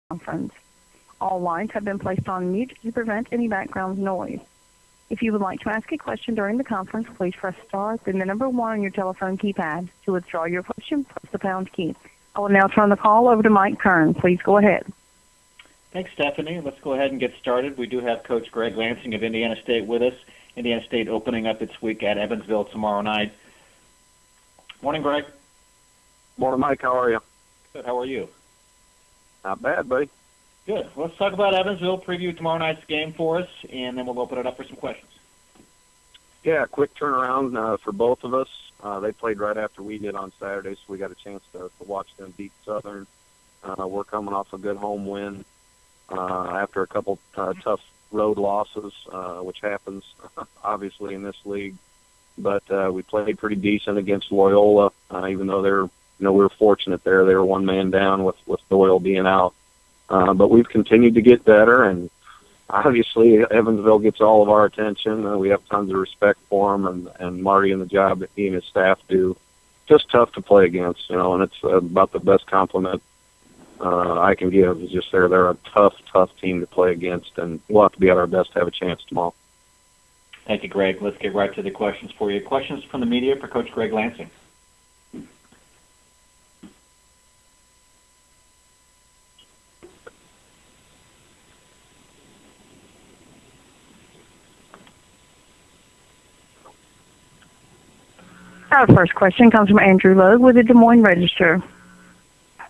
Teleconference. All lines have been placed on mute to prevent any background noise. If you would like to ask a question during the conference, please press star, then the number 1 on your telephone keypad. To withdraw your question, press the pound key. I will now turn the call over to Mike Kern. Please go ahead. Thanks, Stephanie. Let's go ahead and get started. We do have Coach Greg Lansing of Indiana State with us. Indiana State opening up its week at Evansville tomorrow night. Morning, Greg. Morning, Mike. How are you? Good. How are you? Not bad, buddy. Good. Well, let's talk about Evansville, preview tomorrow night's game for us, and then we'll open it up for some questions. Yeah, quick turnaround for both of us. They played right after we did on Saturday, so we got a chance to watch them beat Southern. We're coming off a good home win after a couple tough road losses, which happens obviously in this league. But we played pretty decent against Loyola, even though we were fortunate there. They were one man down with Doyle being out. But we've continued to get better, and obviously Evansville gets all of our attention. We have tons of respect for him and Marty and the job that he and his staff do. Just tough to play against, and it's about the best compliment I can give. Is just they're a tough team to play against, and we'll have to be at our best to have a chance tomorrow. Thank you, Greg. Let's get right to the questions for you. Questions from the media for Coach Greg Lansing. Our first question comes from Andrew Lowe with the Des Moines Register.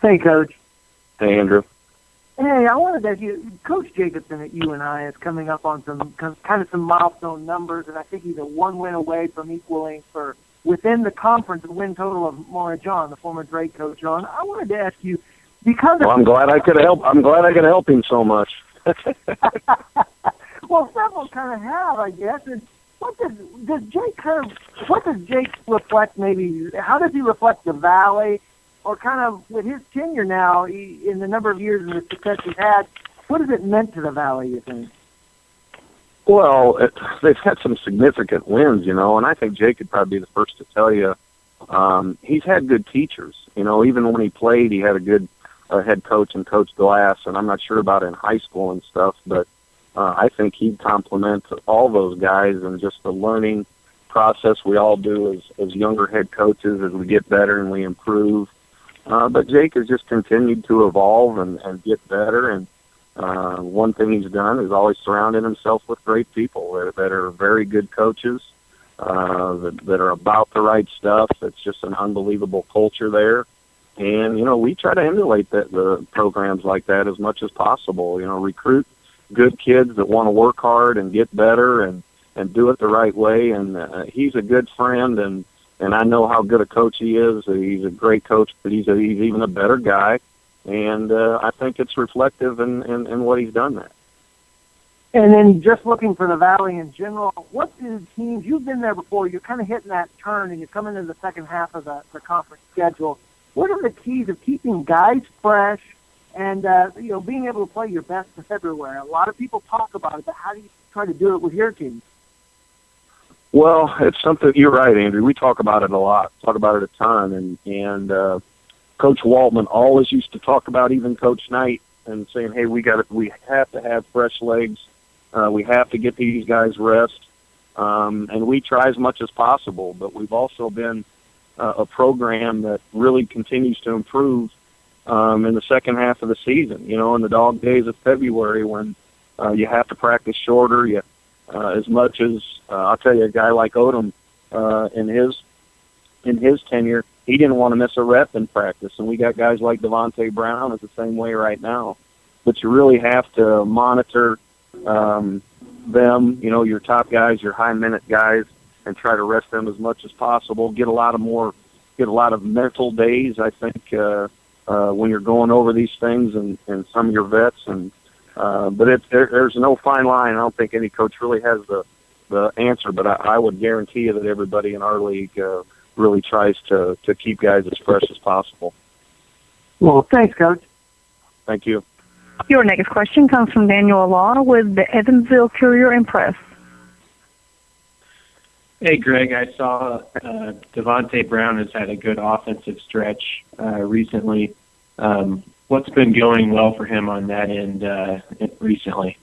Hey, Coach. Hey, Andrew. Hey, I wanted to ask you, Coach Jacobson at UNI is coming up on some milestone numbers, and I think he's a one win away from equaling for within the conference the win total of Maura John, the former Drake coach. John, I wanted to ask you because. Well, I'm glad I could help. I'm glad I could help him so much. Well, several kind of have, I guess. And what does Jake reflect? Maybe how does he reflect the Valley? Or kind of with his tenure now, in the number of years and the success he's had, what has it meant to the Valley, you think? Well, they've had some significant wins, and I think Jake could probably be the first to tell you he's had good teachers. Even when he played, he had a good head coach and Coach Glass, and I'm not sure about in high school and stuff, but I think he'd compliment all those guys and just the learning process we all do as younger head coaches as we get better and we improve. But Jake has just continued to evolve and get better. And one thing he's done is always surrounded himself with great people that are very good coaches, that are about the right stuff. It's just an unbelievable culture there. And, we try to emulate the programs like that as much as possible. Recruit good kids that want to work hard and get better and do it the right way. And he's a good friend, and I know how good a coach he is. He's a great coach, but he's even a better guy. And I think it's reflective in what he's done there. And then just looking for the Valley in general, what do teams, you've been there before, you're kind of hitting that turn and you're coming into the second half of the conference schedule. What are the keys of keeping guys fresh and, being able to play your best everywhere? A lot of people talk about it, but how do you try to do it with your team? Well, it's something, you're right, Andrew. We talk about it a lot, talk about it a ton. And Coach Waltman always used to talk about even Coach Knight and saying, hey, we have to have fresh legs. We have to get these guys rest. And we try as much as possible, but we've also been a program that really continues to improve in the second half of the season. In the dog days of February when you have to practice shorter, as much as I'll tell you, a guy like Odom in his tenure, he didn't want to miss a rep in practice, and we got guys like Devontae Brown is the same way right now. But you really have to monitor them, your top guys, your high minute guys, and try to rest them as much as possible. Get a lot of mental days, I think, when you're going over these things and some of your vets but there's no fine line. I don't think any coach really has the answer, but I would guarantee you that everybody in our league really tries to keep guys as fresh as possible. Well, thanks, Coach. Thank you. Your next question comes from Daniel Law with the Evansville Courier and Press. Hey, Greg, I saw Devontae Brown has had a good offensive stretch recently. what's been going well for him on that end recently?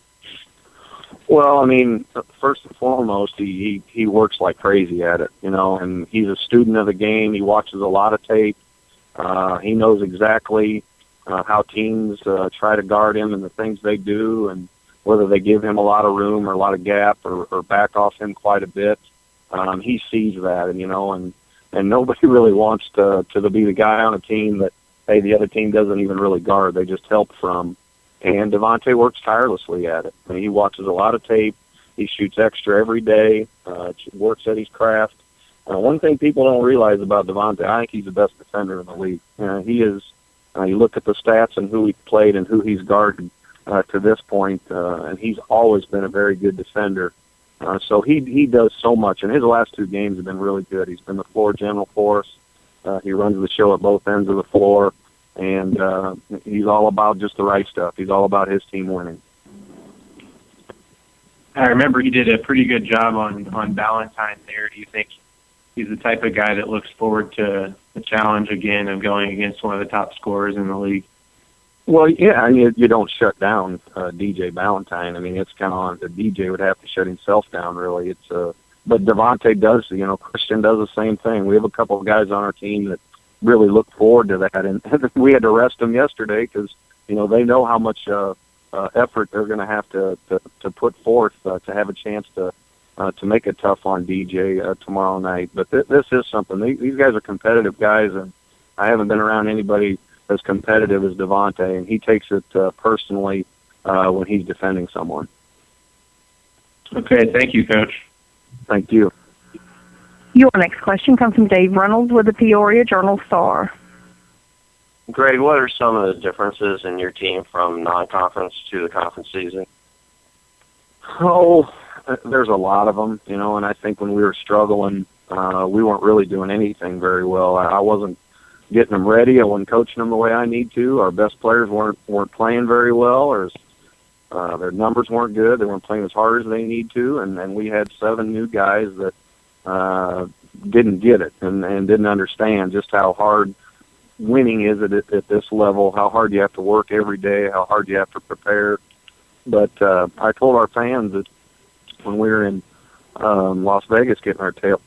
Well, I mean, first and foremost, he works like crazy at it, and he's a student of the game. He watches a lot of tape. He knows exactly how teams try to guard him and the things they do, and whether they give him a lot of room or a lot of gap or back off him quite a bit. He sees that, and nobody really wants to be the guy on a team that, hey, the other team doesn't even really guard. They just help from. And Devontae works tirelessly at it. I mean, he watches a lot of tape. He shoots extra every day, works at his craft. One thing people don't realize about Devontae, I think he's the best defender in the league. He is. You look at the stats and who he played and who he's guarded to this point, and he's always been a very good defender. So he does so much, and his last 2 games have been really good. He's been the floor general for us. He runs the show at both ends of the floor, and he's all about just the right stuff. He's all about his team winning. I remember he did a pretty good job on Valentine there. Do you think he's the type of guy that looks forward to the challenge again of going against one of the top scorers in the league? Well, yeah, I mean, you don't shut down DJ Valentine. I mean, it's kind of on the DJ would have to shut himself down, really. But Devontae does, Christian does the same thing. We have a couple of guys on our team that really look forward to that, and we had to rest them yesterday because, they know how much effort they're going to have to put forth to have a chance to make it tough on DJ tomorrow night. But this is something. These guys are competitive guys, and I haven't been around anybody as competitive as Devontae, and he takes it personally when he's defending someone. Okay, thank you, Coach. Thank you. Your next question comes from Dave Reynolds with the Peoria Journal-Star. Greg, what are some of the differences in your team from non-conference to the conference season? Oh, there's a lot of them, and I think when we were struggling, we weren't really doing anything very well. I wasn't getting them ready. I wasn't coaching them the way I need to. Our best players weren't playing very well, or their numbers weren't good. They weren't playing as hard as they need to, and we had 7 new guys that didn't get it and didn't understand just how hard winning is at this level, how hard you have to work every day, how hard you have to prepare. But I told our fans that when we were in Las Vegas getting our tail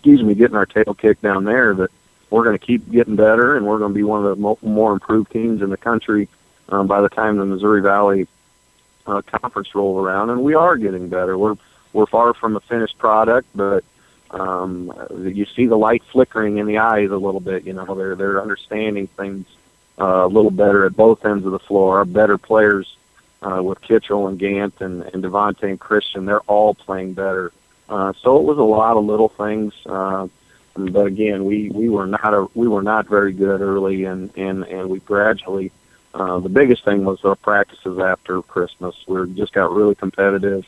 getting our tail kicked down there, that we're going to keep getting better, and we're going to be one of the more improved teams in the country by the time the Missouri Valley Conference rolls around. And we are getting better. We're far from a finished product, but you see the light flickering in the eyes a little bit. They're understanding things a little better at both ends of the floor. Our better players with Kitchell and Gant and Devontae and Christian, they're all playing better. So it was a lot of little things. But again, we were not very good early, and we gradually. The biggest thing was our practices after Christmas. We just got really competitive.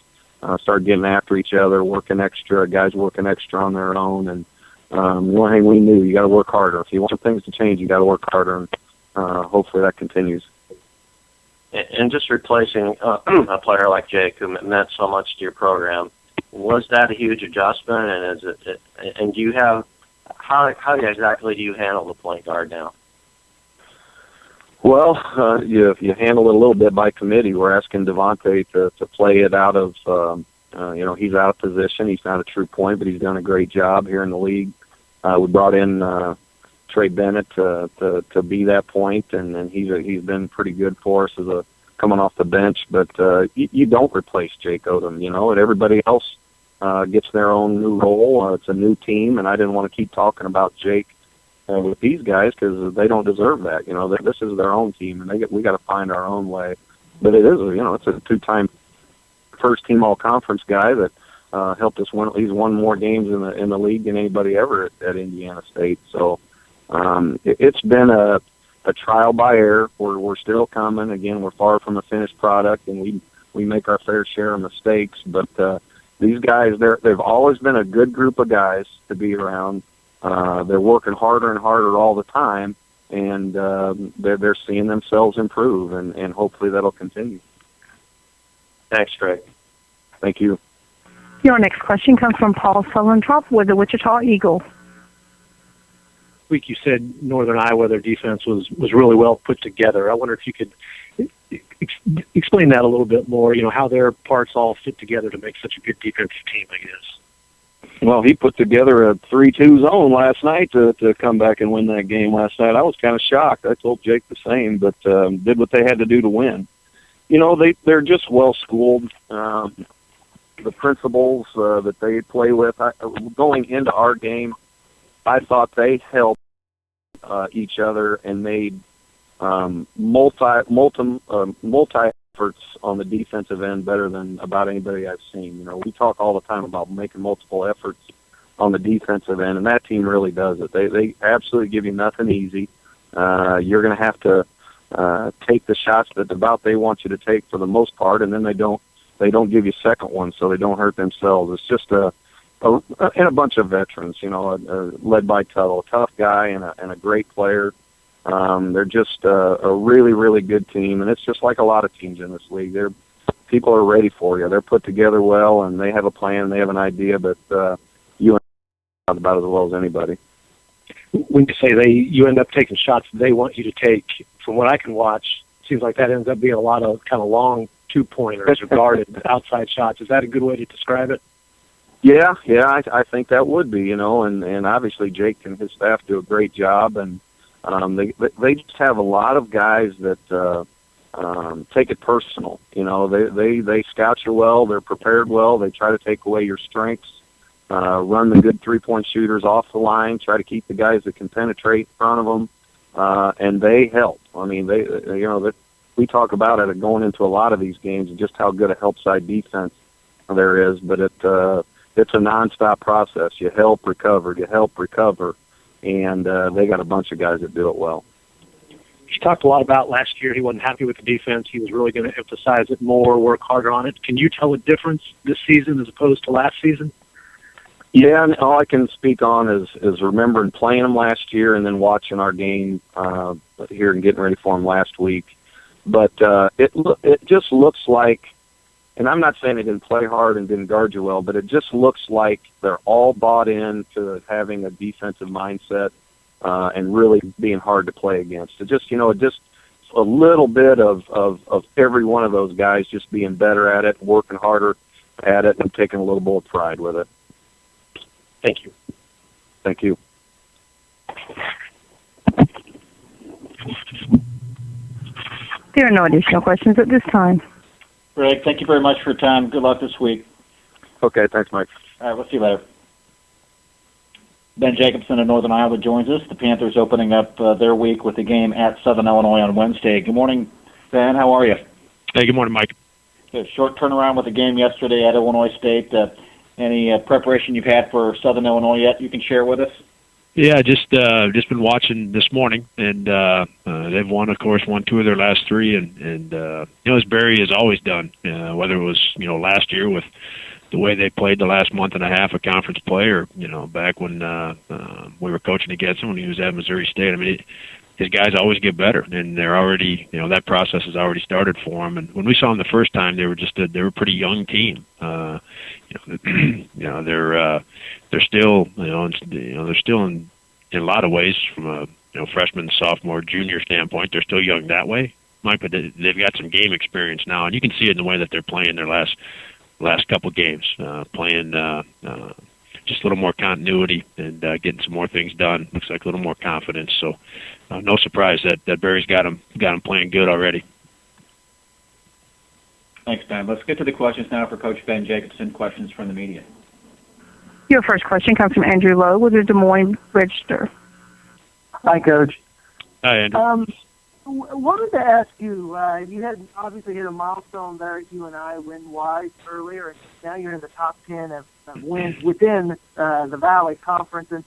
Started getting after each other, working extra, guys working extra on their own, and one thing we knew, you got to work harder. If you want things to change, you got to work harder, and hopefully that continues. And just replacing a player like Jake, who meant so much to your program, was that a huge adjustment? And do you have how exactly do you handle the point guard now? Well, you handle it a little bit by committee. We're asking Devontae to play it out of, he's out of position. He's not a true point, but he's done a great job here in the league. We brought in Trey Bennett to be that point, and he's been pretty good for us as coming off the bench. But you don't replace Jake Odom, and everybody else gets their own new role. It's a new team, and I didn't want to keep talking about Jake with these guys because they don't deserve that. This is their own team, and we got to find our own way. But it is, it's a 2-time first-team all-conference guy that helped us win. He's won more games in the league than anybody ever at Indiana State. So it's been a trial by error. We're still coming. Again, we're far from a finished product, and we make our fair share of mistakes. But these guys, they've always been a good group of guys to be around. They're working harder and harder all the time, and they're seeing themselves improve, and hopefully that'll continue. Thanks, Greg. Thank you. Your next question comes from Paul Sulentrop with the Wichita Eagle. week you said Northern Iowa, their defense was really well put together. I wonder if you could explain that a little bit more, how their parts all fit together to make such a good defensive team, I guess. Well, he put together a 3-2 zone last night to come back and win that game last night. I was kind of shocked. I told Jake the same, but did what they had to do to win. They're just well-schooled. The principles that they play with, going into our game, I thought they helped each other and made multi efforts on the defensive end better than about anybody I've seen. We talk all the time about making multiple efforts on the defensive end, and that team really does it. They absolutely give you nothing easy. You're going to have to take the shots that they want you to take for the most part, and then they don't give you second ones so they don't hurt themselves. It's just and a bunch of veterans, led by Tuttle, a tough guy and a great player. They're just a really, really good team, and it's just like a lot of teams in this league. People are ready for you. They're put together well, and they have a plan. They have an idea, but you know about as well as anybody. When you say you end up taking shots they want you to take, from what I can watch, it seems like that ends up being a lot of kind of long two-pointers or guarded outside shots. Is that a good way to describe it? Yeah, I think that would be, and obviously Jake and his staff do a great job, and they just have a lot of guys that take it personal. They scout you well, they're prepared well, they try to take away your strengths, run the good three-point shooters off the line, try to keep the guys that can penetrate in front of them, and they help. I mean, we talk about it going into a lot of these games and just how good a help side defense there is, but it's a nonstop process. You help recover, and they got a bunch of guys that do it well. He talked a lot about last year he wasn't happy with the defense. He was really going to emphasize it more, work harder on it. Can you tell a difference this season as opposed to last season? Yeah, and all I can speak on is remembering playing them last year and then watching our game here and getting ready for them last week. But it just looks like, and I'm not saying they didn't play hard and didn't guard you well, but it just looks like they're all bought into having a defensive mindset and really being hard to play against. It just a little bit of every one of those guys just being better at it, working harder at it, and taking a little more pride with it. Thank you. Thank you. There are no additional questions at this time. Greg, thank you very much for your time. Good luck this week. Okay, thanks, Mike. All right, we'll see you later. Ben Jacobson of Northern Iowa joins us. The Panthers opening up their week with a game at Southern Illinois on Wednesday. Good morning, Ben. How are you? Hey, good morning, Mike. Good. Short turnaround with the game yesterday at Illinois State. Any preparation you've had for Southern Illinois yet you can share with us? Yeah, just been watching this morning, and they've won 2 of their last 3, and as Barry has always done, whether it was last year with the way they played the last month and a half of conference play, or back when we were coaching against him when he was at Missouri State. I mean, his guys always get better, and they're already that process has already started for them. And when we saw them the first time, they were a pretty young team. They're still they're still in a lot of ways from a freshman, sophomore, junior standpoint. They're still young that way, Mike, but they've got some game experience now, and you can see it in the way that they're playing their last couple games, playing just a little more continuity and getting some more things done. Looks like a little more confidence. So no surprise that Barry's got him playing good already. Thanks, Ben. Let's get to the questions now for Coach Ben Jacobson. Questions from the media. Your first question comes from Andrew Lowe with the Des Moines Register. Hi, Coach. Hi, Andrew. Wanted to ask you, you had obviously hit a milestone there at UNI win-wise earlier, and now you're in the top 10 of wins within the Valley Conference. And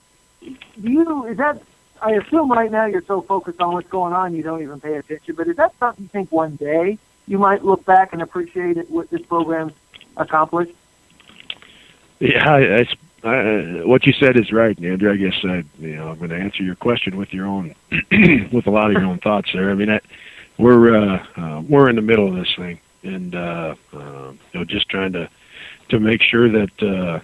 I assume right now you're so focused on what's going on you don't even pay attention, but is that something you think one day you might look back and appreciate what this program's accomplished? Yeah, what you said is right, Andrew. I guess I'm going to answer your question with your own, with a lot of your own thoughts there. I mean, we're in the middle of this thing, and just trying to to make sure that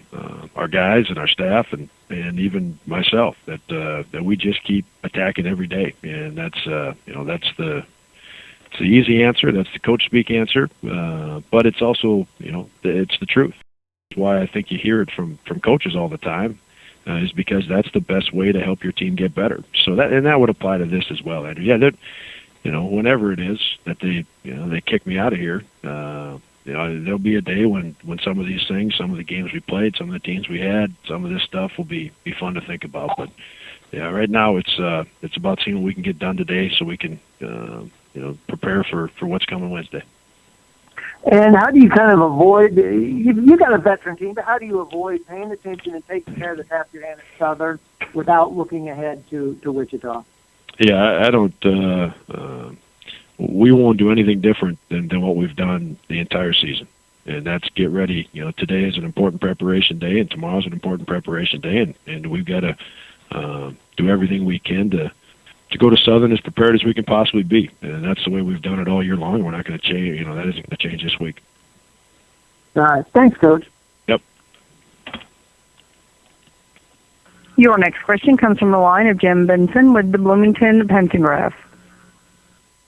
our guys and our staff and even myself that we just keep attacking every day. And that's it's the easy answer. That's the coach speak answer. But it's also it's the truth. That's why I think you hear it from coaches all the time. Is because that's the best way to help your team get better. So that would apply to this as well, Andrew. Yeah, whenever it is that they kick me out of here, there'll be a day when some of these things, some of the games we played, some of the teams we had, some of this stuff will be fun to think about. But yeah, right now it's about seeing what we can get done today, so we can prepare for what's coming Wednesday. And how do you kind of avoid, you got a veteran team, but how do you avoid paying attention and taking care of the tap your hand at Southern without looking ahead to Wichita? Yeah, I don't, we won't do anything different than what we've done the entire season. And that's get ready. Today is an important preparation day, and tomorrow's an important preparation day, and we've got to do everything we can to go to Southern as prepared as we can possibly be. And that's the way we've done it all year long. We're not going to change, that isn't going to change this week. All right. Thanks, Coach. Yep. Your next question comes from the line of Jim Benson with the Bloomington Pentagraph.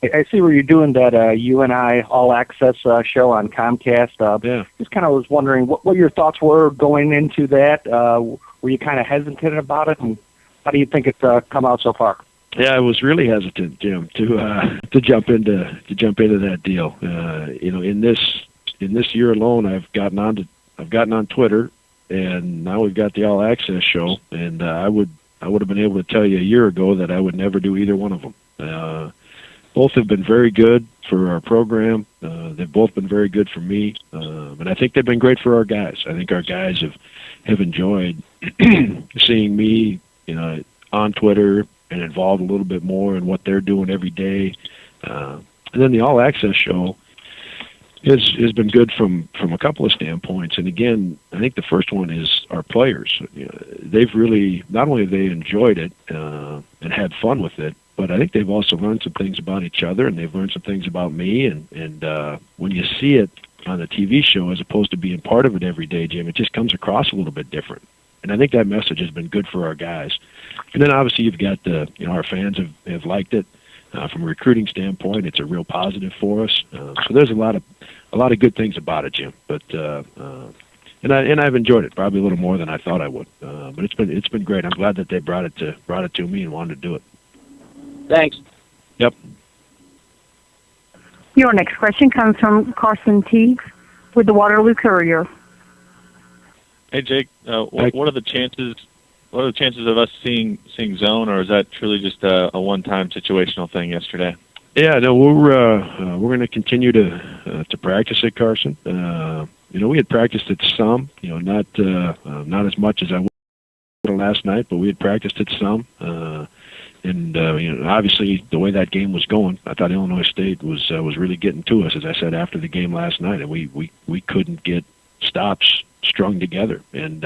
I see where you're doing that UNI All Access show on Comcast. Yeah. Just kind of was wondering what your thoughts were going into that. Were you kind of hesitant about it, and how do you think it's come out so far? Yeah, I was really hesitant, Jim, to jump into that deal. In this year alone, I've gotten on Twitter, and now we've got the All Access show, and I would have been able to tell you a year ago that I would never do either one of them. Both have been very good for our program. They've both been very good for me, and I think they've been great for our guys. I think our guys have enjoyed seeing me, on Twitter and involved a little bit more in what they're doing every day. And then the All Access show has been good from a couple of standpoints. And again, I think the first one is our players. They've really, not only have they enjoyed it and had fun with it, but I think they've also learned some things about each other, and they've learned some things about me. And when you see it on the TV show as opposed to being part of it every day, Jim, it just comes across a little bit different. And I think that message has been good for our guys. And then obviously you've got our fans have liked it. From a recruiting standpoint, it's a real positive for us. So there's a lot of good things about it, Jim. But and I've enjoyed it probably a little more than I thought I would. But it's been great. I'm glad that they brought it to me and wanted to do it. Thanks. Yep. Your next question comes from Carson Teagues with the Waterloo Courier. Hey Jake, what are the chances? What are the chances of us seeing zone, or is that truly just a one-time situational thing yesterday? Yeah, no, we're going to continue to practice it, Carson. We had practiced it some, not as much as I would last night, but we had practiced it some. And obviously the way that game was going, I thought Illinois State was really getting to us, as I said after the game last night, and we couldn't get stops strung together, and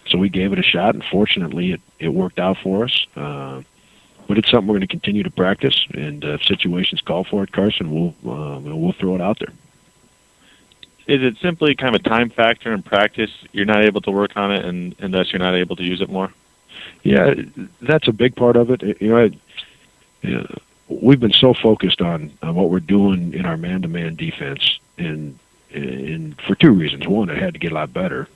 so we gave it a shot, and fortunately it worked out for us. But it's something we're going to continue to practice, and if situations call for it, Carson, we'll throw it out there. Is it simply kind of a time factor in practice? You're not able to work on it, and thus you're not able to use it more? Yeah, that's a big part of it. We've been so focused on what we're doing in our man-to-man defense, and for two reasons. One, it had to get a lot better.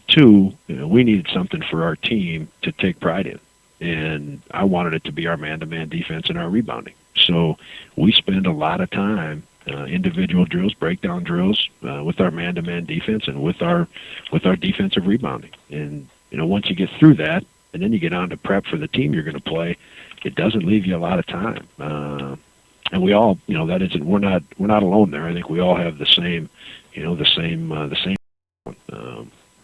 Two, we needed something for our team to take pride in, and I wanted it to be our man-to-man defense and our rebounding. So we spend a lot of time individual drills, breakdown drills with our man-to-man defense and with our defensive rebounding. And once you get through that, and then you get on to prep for the team you're going to play, it doesn't leave you a lot of time. And we all, that isn't, we're not alone there. I think we all have the same.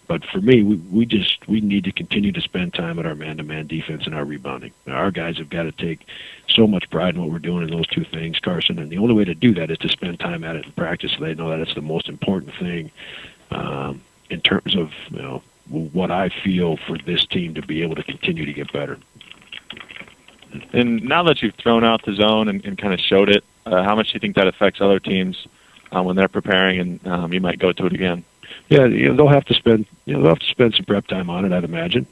But for me, we need to continue to spend time at our man-to-man defense and our rebounding. Our guys have got to take so much pride in what we're doing in those two things, Carson, and the only way to do that is to spend time at it in practice so they know that it's the most important thing in terms of what I feel for this team to be able to continue to get better. And now that you've thrown out the zone and kind of showed it, how much do you think that affects other teams when they're preparing and you might go to it again? yeah, they'll have to spend some prep time on it, I'd imagine.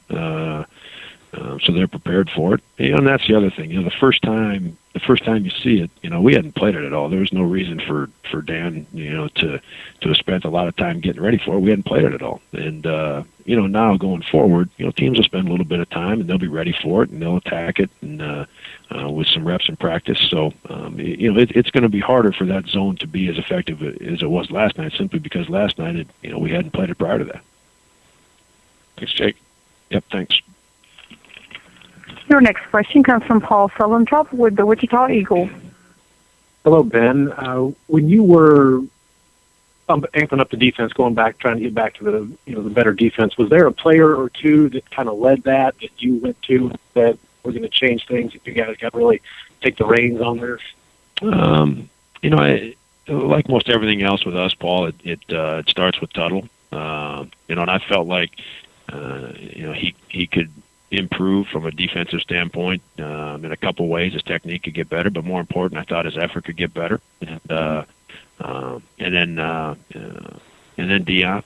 So they're prepared for it. And that's the other thing. The first time you see it, we hadn't played it at all. There was no reason for Dan, to have spent a lot of time getting ready for it. We hadn't played it at all. And now going forward, teams will spend a little bit of time and they'll be ready for it and they'll attack it and with some reps in practice. So it's going to be harder for that zone to be as effective as it was last night, simply because last night we hadn't played it prior to that. Thanks, Jake. Yep, thanks. Your next question comes from Paul Sullentrop with the Wichita Eagle. Hello, Ben. When you were amping up the defense, trying to get back to the better defense, was there a player or two that kind of led that you went to that were going to change things? If you guys got to really take the reins on this? Like most everything else with us, Paul, it starts with Tuttle. And I felt like he could improve from a defensive standpoint in a couple ways. His technique could get better, but more important, I thought his effort could get better. And then Dion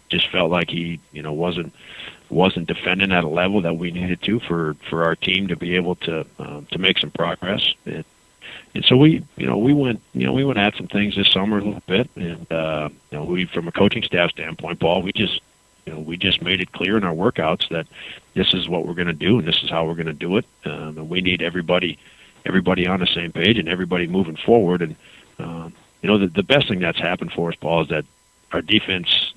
just felt like he wasn't defending at a level that we needed to for our team to be able to make some progress. And so we went at some things this summer a little bit, and we, from a coaching staff standpoint, Paul, we just made it clear in our workouts that this is what we're going to do and this is how we're going to do it. And we need everybody on the same page and everybody moving forward. And the best thing that's happened for us, Paul, is that our defense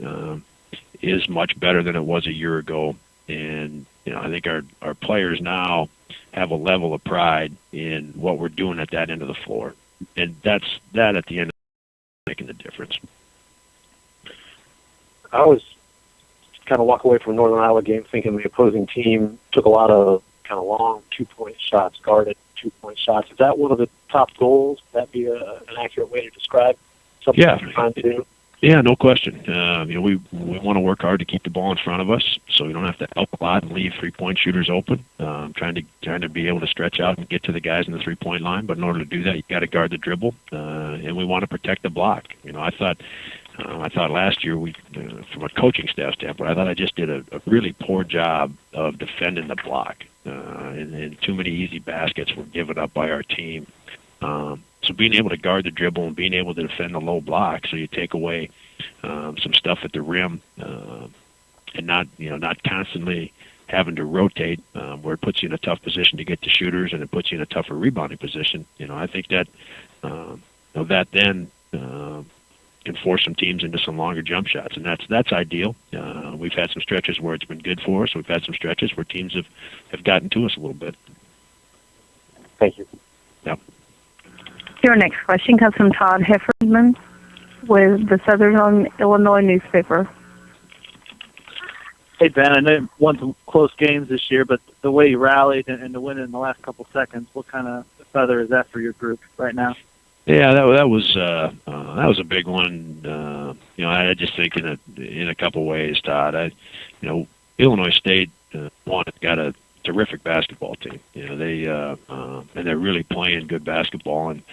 is much better than it was a year ago. And I think our players now have a level of pride in what we're doing at that end of the floor, and that at the end making the difference. I always kind of walk away from Northern Iowa game thinking the opposing team took a lot of kind of long 2-point shots, guarded 2-point shots. Is that one of the top goals? Would that be an accurate way to describe something you're trying to do? Yeah, no question. We want to work hard to keep the ball in front of us, so we don't have to help a lot and leave 3-point shooters open. Trying to be able to stretch out and get to the guys in the 3-point line, but in order to do that, you got to guard the dribble, and we want to protect the block. I thought last year from a coaching staff standpoint, I thought I just did a really poor job of defending the block, and too many easy baskets were given up by our team. So being able to guard the dribble and being able to defend the low block, so you take away some stuff at the rim, and not constantly having to rotate, where it puts you in a tough position to get to shooters and it puts you in a tougher rebounding position. I think that that then can force some teams into some longer jump shots, and that's ideal. We've had some stretches where it's been good for us. We've had some stretches where teams have gotten to us a little bit. Thank you. Yep. Your next question comes from Todd Heffernan with the Southern Illinois newspaper. Hey, Ben, I know you won some close games this year, but the way you rallied and to win in the last couple seconds, what kind of feather is that for your group right now? Yeah, that was a big one. I just think in a couple ways, Todd. Illinois State got a terrific basketball team. And they're really playing good basketball. And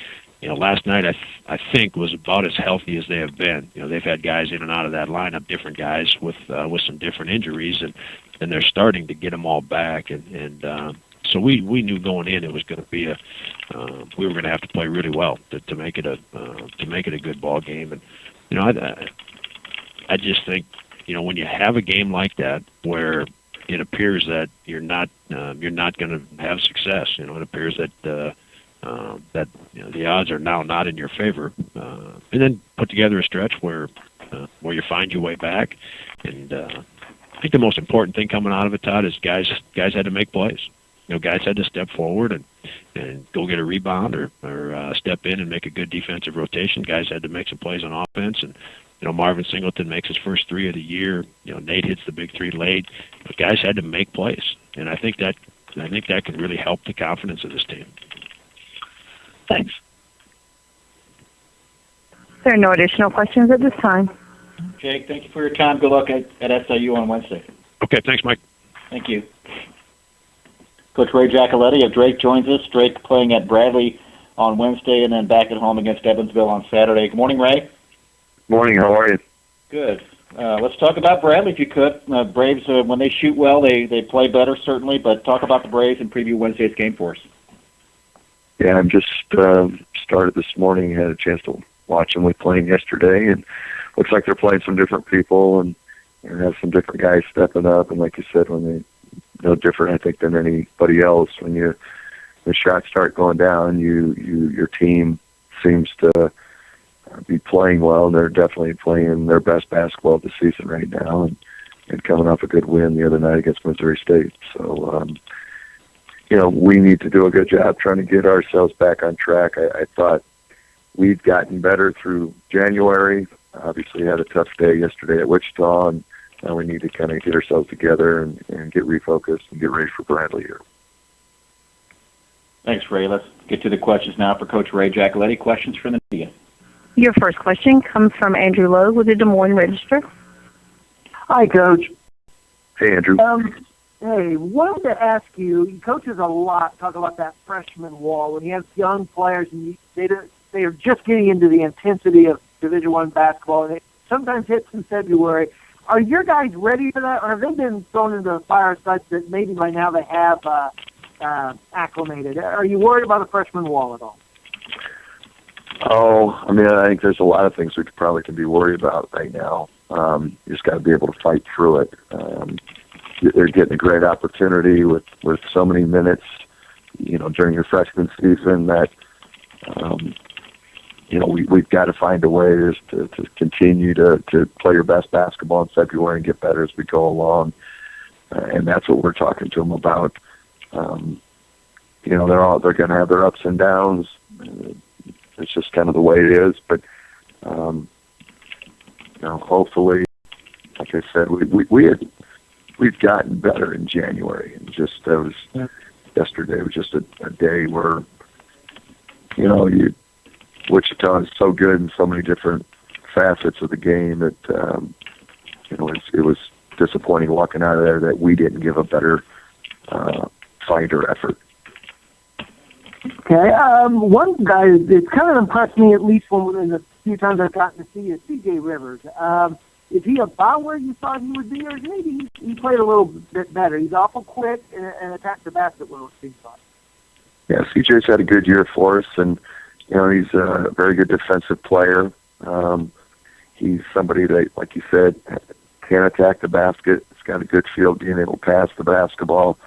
last night I think was about as healthy as they have been. They've had guys in and out of that lineup, different guys with some different injuries, and they're starting to get them all back. And so we knew going in it was going to be we were going to have to play really well to make it a good ball game. And I just think when you have a game like that where it appears that you're not going to have success. It appears that the odds are now not in your favor, and then put together a stretch where you find your way back. And I think the most important thing coming out of it, Todd, is guys had to make plays. Guys had to step forward and go get a rebound or step in and make a good defensive rotation. Guys had to make some plays on offense, and Marvin Singleton makes his first 3 of the year. Nate hits the big 3 late. But guys had to make plays, and I think that can really help the confidence of this team. Thanks. There are no additional questions at this time. Jake, thank you for your time. Good luck at SIU on Wednesday. Okay, thanks, Mike. Thank you. Coach Ray Giacoletti of Drake joins us. Drake playing at Bradley on Wednesday and then back at home against Evansville on Saturday. Good morning, Ray. Morning. How are you? Good. Let's talk about Bradley, if you could. Braves, when they shoot well, they play better, certainly, but talk about the Braves and preview Wednesday's game for us. Yeah, I'm just started this morning, had a chance to watch them with playing yesterday, and looks like they're playing some different people and have some different guys stepping up. And like you said, when they no different, I think, than anybody else. When the shots start going down, your team seems to be playing well, and they're definitely playing their best basketball of the season right now, and coming off a good win the other night against Missouri State. So, we need to do a good job trying to get ourselves back on track. I thought we'd gotten better through January. Obviously had a tough day yesterday at Wichita, and now we need to kind of get ourselves together and get refocused and get ready for Bradley here. Thanks, Ray. Let's get to the questions now for Coach Ray Giacoletti. Questions from the media. Your first question comes from Andrew Lowe with the Des Moines Register. Hi, Coach. Hey, Andrew. Hey, wanted to ask you, he coaches a lot, talk about that freshman wall. When you have young players and they are just getting into the intensity of Division I basketball, and it sometimes hits in February. Are your guys ready for that, or have they been thrown into the fire such that maybe by now they have acclimated? Are you worried about a freshman wall at all? Oh, I think there's a lot of things we probably can be worried about right now. You just got to be able to fight through it. They're getting a great opportunity with so many minutes, during your freshman season that, we've got to find a way to continue to play your best basketball in February and get better as we go along. And that's what we're talking to them about. They're going to have their ups and downs. It's just kind of the way it is. But, hopefully, like I said, we've gotten better in January. And just yesterday was just a day where, Wichita is so good in so many different facets of the game that, it was disappointing walking out of there that we didn't give a better fight or effort. Okay. One guy that's kind of impressed me, at least in the few times I've gotten to see, is C.J. Rivers. Is he about where you thought he would be, or maybe he played a little bit better? He's awful quick and attacks the basket well, it seems like. Yeah, C.J.'s had a good year for us, and he's a very good defensive player. He's somebody that, like you said, can attack the basket. He's got a good feel being able to pass the basketball.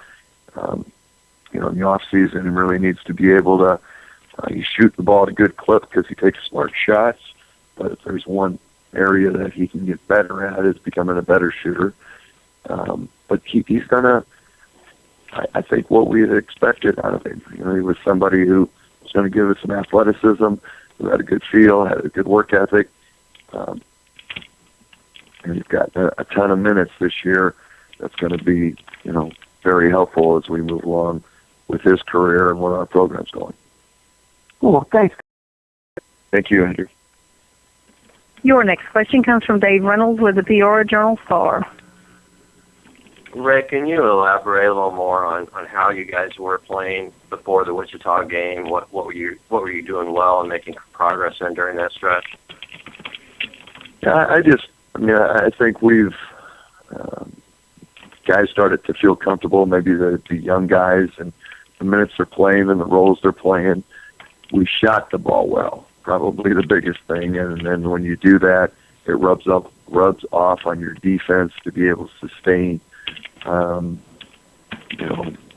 In the off season, he really needs to be able to shoot the ball at a good clip because he takes smart shots. But if there's one area that he can get better at, is becoming a better shooter. But he's gonna, I think, what we had expected out of him. He was somebody who was going to give us some athleticism, who had a good feel, had a good work ethic, and he's got a ton of minutes this year. That's going to be, very helpful as we move along with his career and where our program's going. Cool. Thanks. Thank you, Andrew. Your next question comes from Dave Reynolds with the Peoria Journal-Star. Ray, can you elaborate a little more on how you guys were playing before the Wichita game? What were you doing well and making progress in during that stretch? Yeah, I think we've guys started to feel comfortable. Maybe the young guys and the minutes they're playing and the roles they're playing. We shot the ball well, probably the biggest thing. And then when you do that, it rubs off on your defense to be able to sustain.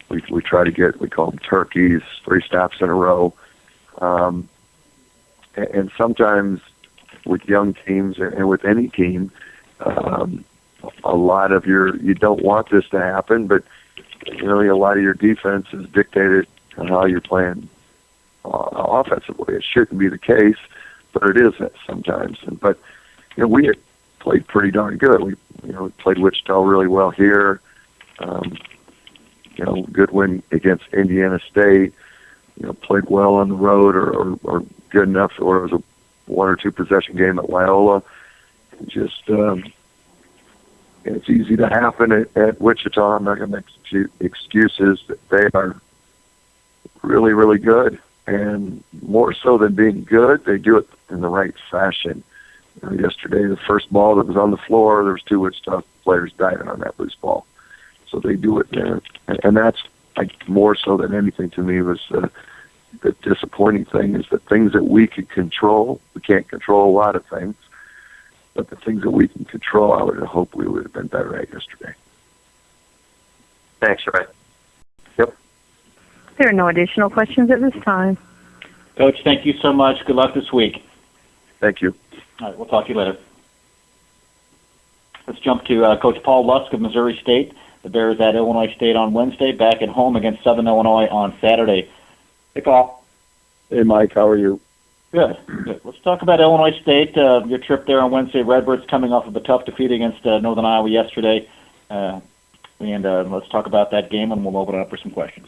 We try to get, we call them turkeys, 3 stops in a row. And sometimes with young teams and with any team, a lot of you don't want this to happen, but a lot of your defense is dictated on how you're playing offensively. It shouldn't be the case, but it is sometimes. But we had played pretty darn good. We played Wichita really well here. Good win against Indiana State. Played well on the road or good enough, or it was a 1 or 2 possession game at Loyola. Just it's easy to happen at Wichita. I'm not going to make excuses. They are really, really good, and more so than being good, they do it in the right fashion. Yesterday, the first ball that was on the floor, there was 2 Wichita players diving on that loose ball. So they do it there, and that's like more so than anything to me was the disappointing thing is the things that we could control. We can't control a lot of things, but the things that we can control, I would have hoped we would have been better at yesterday. Thanks, Ray. Yep. There are no additional questions at this time. Coach, thank you so much. Good luck this week. Thank you. All right, we'll talk to you later. Let's jump to Coach Paul Lusk of Missouri State. The Bears at Illinois State on Wednesday, back at home against Southern Illinois on Saturday. Hey, Paul. Hey, Mike. How are you? Good. Good. Let's talk about Illinois State. Your trip there on Wednesday. Redbirds coming off of a tough defeat against Northern Iowa yesterday. And let's talk about that game, and we'll open it up for some questions.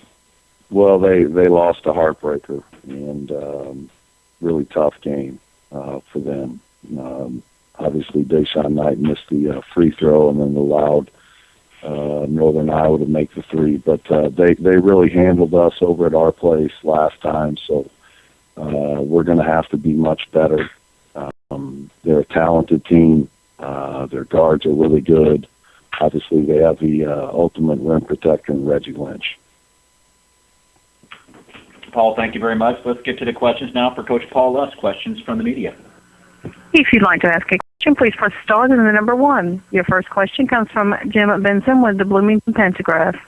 Well, they lost a heartbreaker, and really tough game for them. Obviously, Deshaun Knight missed the free throw and then allowed Northern Iowa to make the 3. But they really handled us over at our place last time, so we're going to have to be much better. They're a talented team. Their guards are really good. Obviously, they have the ultimate rim protector in Reggie Lynch. Paul, thank you very much. Let's get to the questions now for Coach Paul Lusk. Questions from the media. If you'd like to ask a question, please press star and the number 1. Your first question comes from Jim Benson with the Bloomington Pentagraph.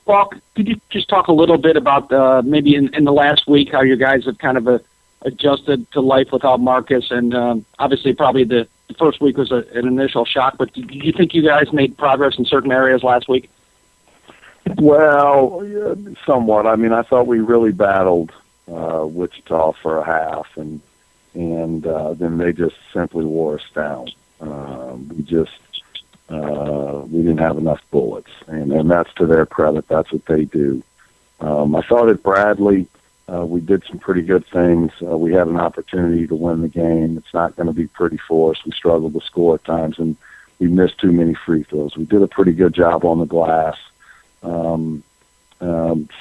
Well, could you just talk a little bit about maybe in the last week how you guys have kind of adjusted to life without Marcus? And obviously probably the first week was an initial shock, but do you think you guys made progress in certain areas last week? Well, yeah, somewhat. I mean, I thought we really battled Wichita for a half, and then they just simply wore us down. We didn't have enough bullets, and that's to their credit. That's what they do. I thought at Bradley, we did some pretty good things. We had an opportunity to win the game. It's not going to be pretty for us. We struggled to score at times, and we missed too many free throws. We did a pretty good job on the glass.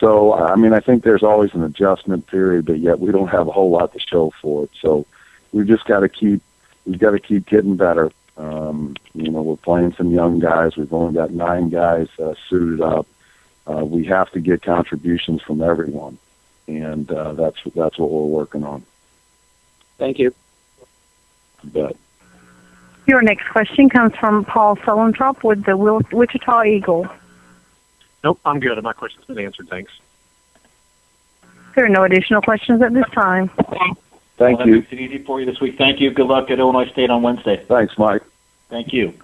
So, I mean, I think there's always an adjustment period, but yet we don't have a whole lot to show for it. So we've just got to keep getting better. We're playing some young guys. We've only got 9 guys suited up. We have to get contributions from everyone, and that's what we're working on. Thank you. You bet. Your next question comes from Paul Sulentrop with the Wichita Eagle. Nope, I'm good. My question's been answered. Thanks. There are no additional questions at this time. Thank That you. makes it easy for you this week. Thank you. Good luck at Illinois State on Wednesday. Thanks, Mike. Thank you.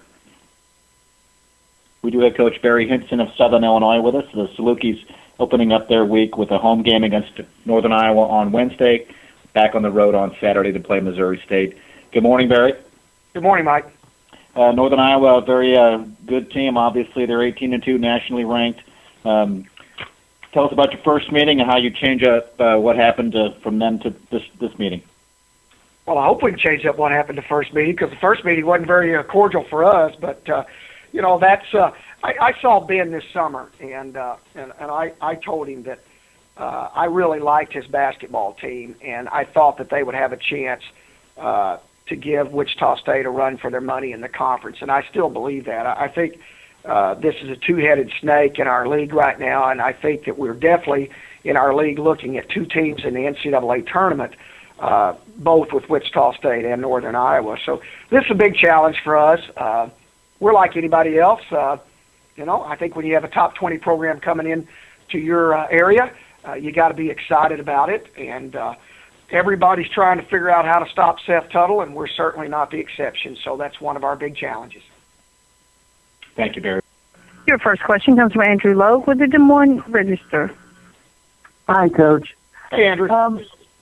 We do have Coach Barry Hinson of Southern Illinois with us. The Salukis opening up their week with a home game against Northern Iowa on Wednesday, back on the road on Saturday to play Missouri State. Good morning, Barry. Good morning, Mike. Northern Iowa, a very good team. Obviously, they're 18-2, nationally ranked. Tell us about your first meeting and how you change up what happened from then to this meeting. Well, I hope we can change up what happened the first meeting, because the first meeting wasn't very cordial for us. But that's I saw Ben this summer, and I told him that I really liked his basketball team, and I thought that they would have a chance to give Wichita State a run for their money in the conference, and I still believe that. I think this is a two-headed snake in our league right now, and I think that we're definitely in our league looking at 2 teams in the NCAA tournament, both with Wichita State and Northern Iowa. So this is a big challenge for us. We're like anybody else. I think when you have a top 20 program coming in to your area, you got to be excited about it, and everybody's trying to figure out how to stop Seth Tuttle, and we're certainly not the exception. So that's one of our big challenges. Thank you, Barry. Your first question comes from Andrew Lowe with the Des Moines Register. Hi, Coach. Hey, Andrew.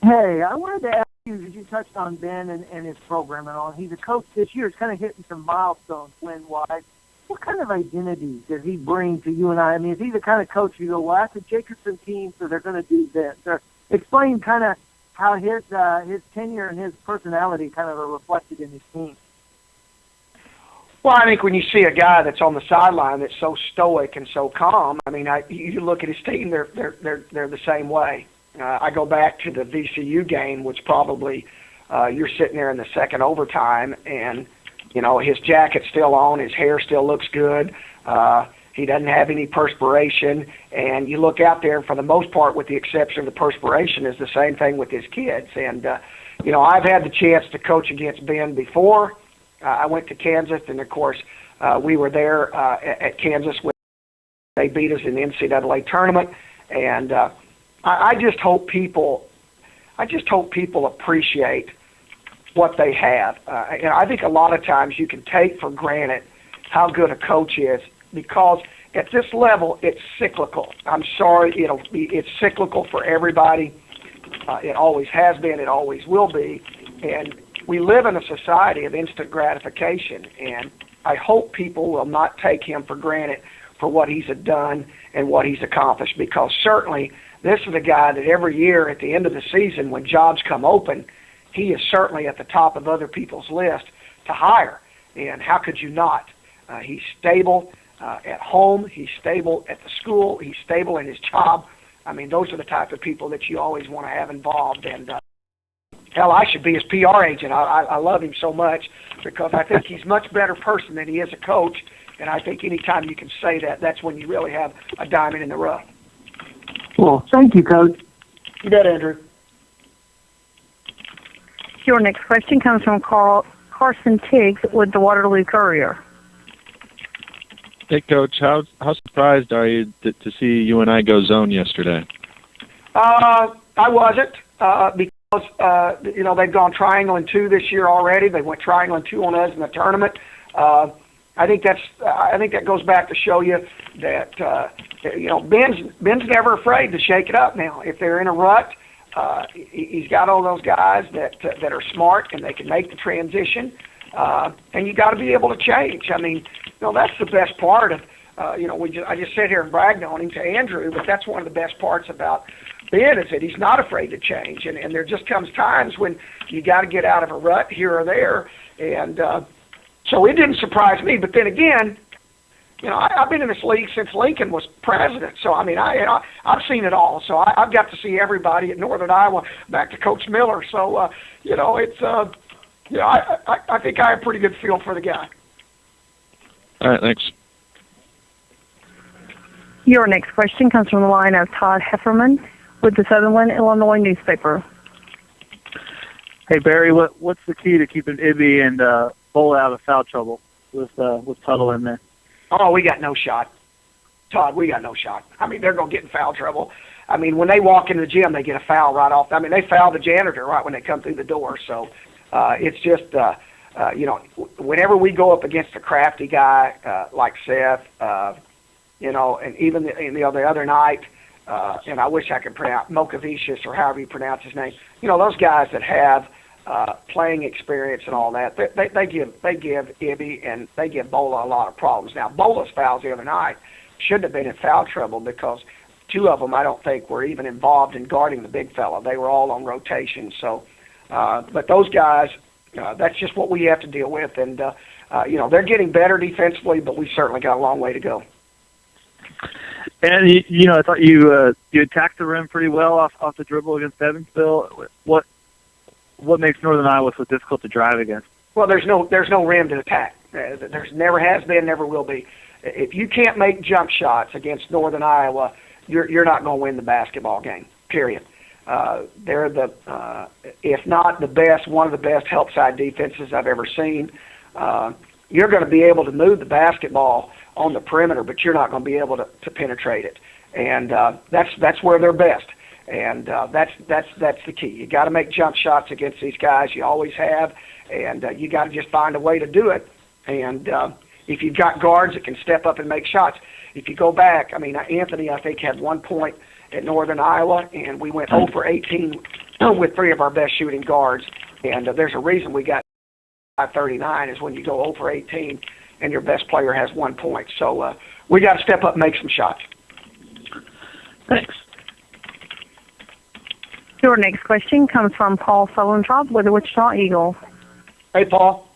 Hey, I wanted to ask you, because you touched on Ben and his program and all. He's a coach this year. He's kind of hitting some milestones win-wise. What kind of identity does he bring to you and I? I mean, is he the kind of coach you go, well, that's a Jacobson team, so they're going to do this? Or explain kind of how his tenure and his personality kind of are reflected in his team. Well, I think when you see a guy that's on the sideline that's so stoic and so calm, I mean, you look at his team; they're the same way. I go back to the VCU game, which probably you're sitting there in the second overtime, and his jacket's still on, his hair still looks good. He doesn't have any perspiration, and you look out there, and for the most part, with the exception of the perspiration, is the same thing with his kids. And I've had the chance to coach against Ben before. I went to Kansas, and of course, we were there at Kansas when they beat us in the NCAA tournament. And I just hope people appreciate what they have. I think a lot of times you can take for granted how good a coach is, because at this level it's cyclical. I'm sorry, it's cyclical for everybody. It always has been, it always will be, and we live in a society of instant gratification, and I hope people will not take him for granted for what he's done and what he's accomplished, because certainly this is a guy that every year at the end of the season when jobs come open, he is certainly at the top of other people's list to hire. And how could you not? He's stable at home. He's stable at the school. He's stable in his job. I mean, those are the type of people that you always want to have involved. And hell, I should be his PR agent. I love him so much because I think he's a much better person than he is a coach. And I think anytime you can say that, that's when you really have a diamond in the rough. Well, thank you, Coach. You bet, Andrew. Your next question comes from Carson Tiggs with the Waterloo Courier. Hey, Coach, how surprised are you to see UNI go zone yesterday? I wasn't because they've gone triangle and 2 this year already. They went triangle and 2 on us in the tournament. I think that goes back to show you that Ben's never afraid to shake it up. Now, if they're in a rut, he's got all those guys that are smart and they can make the transition. And you got to be able to change. I mean, that's the best part of, I just sit here and bragged on him to Andrew, but that's one of the best parts about Ben is that he's not afraid to change. And there just comes times when you got to get out of a rut here or there. And so it didn't surprise me. But then again, I've been in this league since Lincoln was president. So, I mean, I've seen it all. So I've got to see everybody at Northern Iowa back to Coach Miller. So, it's I think I have a pretty good feel for the guy. All right, thanks. Your next question comes from the line of Todd Hefferman with the Sutherland, Illinois newspaper. Hey, Barry, what's the key to keeping Ibby and Bola out of foul trouble with Tuttle in there? Oh, we got no shot. Todd, we got no shot. I mean, they're going to get in foul trouble. I mean, when they walk into the gym, they get a foul right off. I mean, they foul the janitor right when they come through the door. So it's just, whenever we go up against a crafty guy like Seth, and even the other night, and I wish I could pronounce Mokavicius or however you pronounce his name. Those guys that have playing experience and all that, they give Ibby and they give Bola a lot of problems. Now, Bola's fouls the other night shouldn't have been in foul trouble because 2 of them I don't think were even involved in guarding the big fella. They were all on rotation. So, but those guys, that's just what we have to deal with. And, they're getting better defensively, but we certainly got a long way to go. And, I thought you attacked the rim pretty well off the dribble against Evansville. What makes Northern Iowa so difficult to drive against? Well, there's no rim to attack. There's never has been, never will be. If you can't make jump shots against Northern Iowa, you're not going to win the basketball game. Period. They're if not the best, one of the best help side defenses I've ever seen. You're going to be able to move the basketball on the perimeter, but you're not going to be able to penetrate it. And that's where they're best. And that's the key. You got to make jump shots against these guys. You always have, and you got to just find a way to do it. And if you've got guards that can step up and make shots, if you go back, I mean, Anthony, I think, had 1 point at Northern Iowa, and we went 0 for 18 with 3 of our best shooting guards. And there's a reason we got 539 is when you go 0 for 18 and your best player has 1 point. So we got to step up and make some shots. Thanks. Your next question comes from Paul Sullentrop with the Wichita Eagle. Hey, Paul.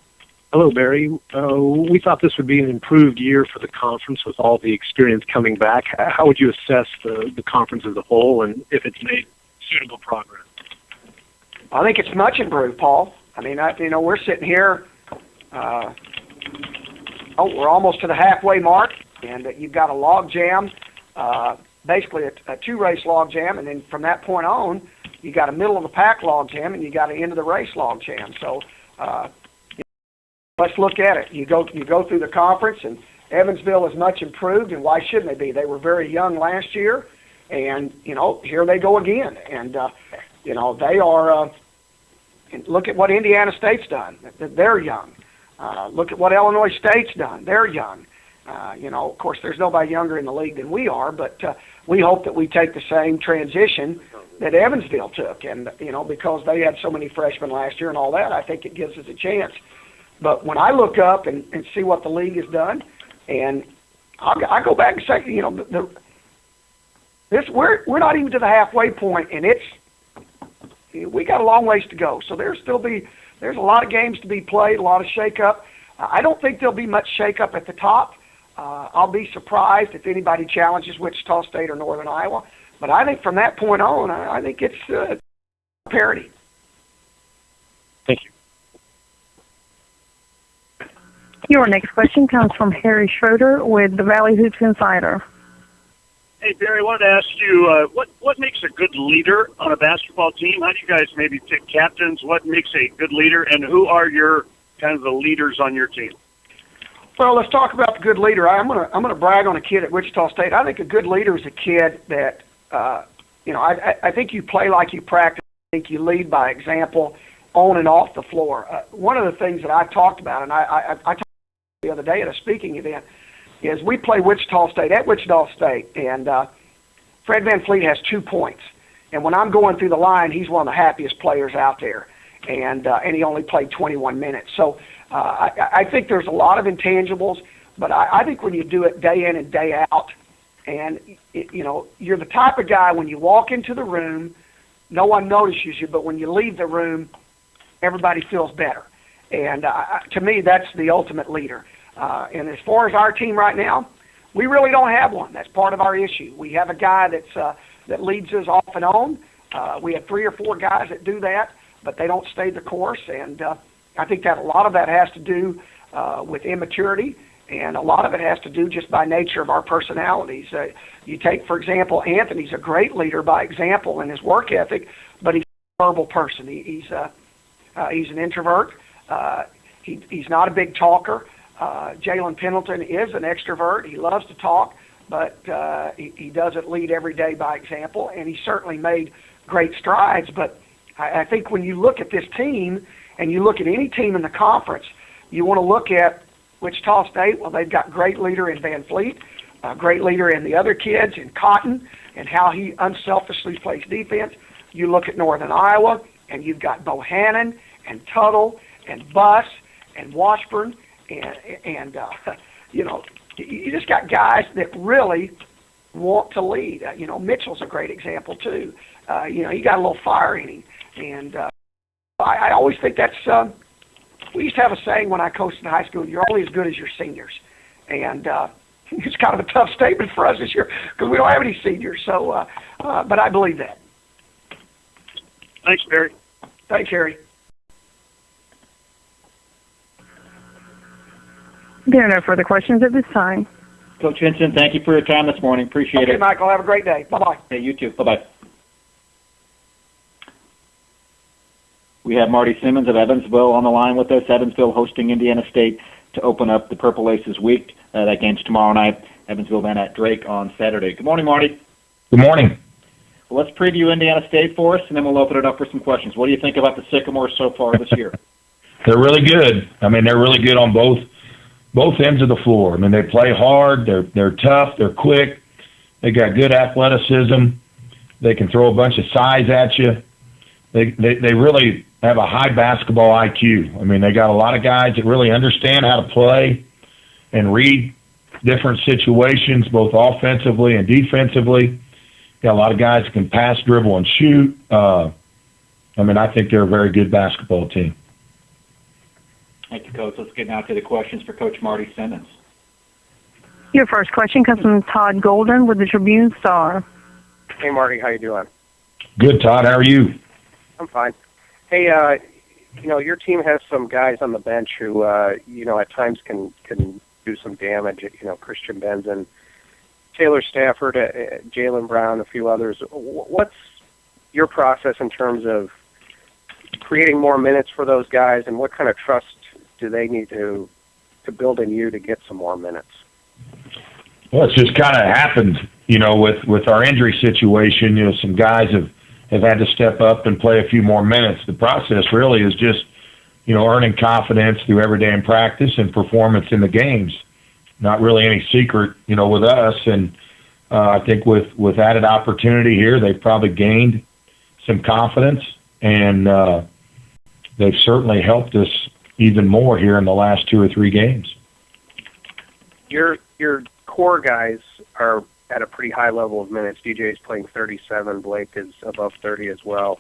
Hello, Barry. We thought this would be an improved year for the conference with all the experience coming back. How would you assess the conference as a whole and if it's made suitable progress? I think it's much improved, Paul. I mean, we're sitting here. We're almost to the halfway mark, and you've got a log jam, basically a two-race log jam, and then from that point on, you got a middle of the pack log jam, and you got an end of the race log jam. So let's look at it. You go through the conference, and Evansville is much improved, and why shouldn't they be? They were very young last year, and here they go again, and they are. Look at what Indiana State's done. They're young. Look at what Illinois State's done. They're young. Of course, there's nobody younger in the league than we are, but we hope that we take the same transition that Evansville took. And, because they had so many freshmen last year and all that, I think it gives us a chance. But when I look up and see what the league has done, and I go back and say, we're not even to the halfway point, and we got a long ways to go. So there's a lot of games to be played, a lot of shakeup. I don't think there'll be much shakeup at the top. I'll be surprised if anybody challenges Wichita State or Northern Iowa. But I think from that point on, I think it's parity. Thank you. Your next question comes from Harry Schroeder with the Valley Hoops Insider. Hey, Barry, I wanted to ask you, what makes a good leader on a basketball team? How do you guys maybe pick captains? What makes a good leader, and who are your kind of the leaders on your team? Well, let's talk about the good leader. I'm gonna brag on a kid at Wichita State. I think a good leader is a kid that I think you play like you practice. I think you lead by example on and off the floor. One of the things that I talked about, and I talked the other day at a speaking event, is we play Wichita State at Wichita State, and Fred Van Fleet has 2 points. And when I'm going through the line, he's one of the happiest players out there, and he only played 21 minutes. So I think there's a lot of intangibles, but I think when you do it day in and day out, and you're the type of guy when you walk into the room, no one notices you, but when you leave the room, everybody feels better. And to me, that's the ultimate leader. And as far as our team right now, we really don't have one. That's part of our issue. We have a guy that leads us off and on. We have 3 or 4 guys that do that, but they don't stay the course. And I think that a lot of that has to do with immaturity, and a lot of it has to do just by nature of our personalities. You take, for example, Anthony's a great leader by example in his work ethic, but he's a verbal person. He's an introvert. He's not a big talker. Jalen Pendleton is an extrovert. He loves to talk, but he doesn't lead every day by example, and he certainly made great strides. But I think when you look at this team and you look at any team in the conference, you want to look at Wichita State. Well, they've got great leader in Van Fleet, great leader in the other kids in Cotton and how he unselfishly plays defense. You look at Northern Iowa, and you've got Bohannon and Tuttle and Buss and Washburn. And you just got guys that really want to lead. Mitchell's a great example too. He got a little fire in him, and I always think that's. We used to have a saying when I coached in high school: "You're only as good as your seniors," and it's kind of a tough statement for us this year because we don't have any seniors. So, but I believe that. Thanks, Barry. Thanks, Harry. There are no further questions at this time. Coach Vincent, thank you for your time this morning. Appreciate it. Okay, Michael, have a great day. Bye-bye. Hey, you too. Bye-bye. We have Marty Simmons of Evansville on the line with us. Evansville hosting Indiana State to open up the Purple Aces week. That game's tomorrow night. Evansville then at Drake on Saturday. Good morning, Marty. Good morning. Well, let's preview Indiana State for us, and then we'll open it up for some questions. What do you think about the Sycamores so far this year? They're really good. I mean, they're really good on both ends of the floor. I mean, they play hard. They're tough. They're quick. They got good athleticism. They can throw a bunch of size at you. They really have a high basketball IQ. I mean, they got a lot of guys that really understand how to play and read different situations, both offensively and defensively. Got a lot of guys that can pass, dribble, and shoot. I think they're a very good basketball team. Thank you, Coach. Let's get now to the questions for Coach Marty Simmons. Your first question comes from Todd Golden with the Tribune-Star. Hey, Marty, how you doing? Good, Todd. How are you? I'm fine. Hey, your team has some guys on the bench who, at times can do some damage. Christian Benson, Taylor Stafford, Jalen Brown, a few others. What's your process in terms of creating more minutes for those guys, and what kind of trust do they need to build in you to get some more minutes? Well, it's just kind of happened, with our injury situation. Some guys have had to step up and play a few more minutes. The process really is just, earning confidence through every day in practice and performance in the games. Not really any secret, with us. And I think with added opportunity here, they've probably gained some confidence, and they've certainly helped us even more here in the last 2 or 3 games. Your core guys are at a pretty high level of minutes. DJ is playing 37. Blake is above 30 as well.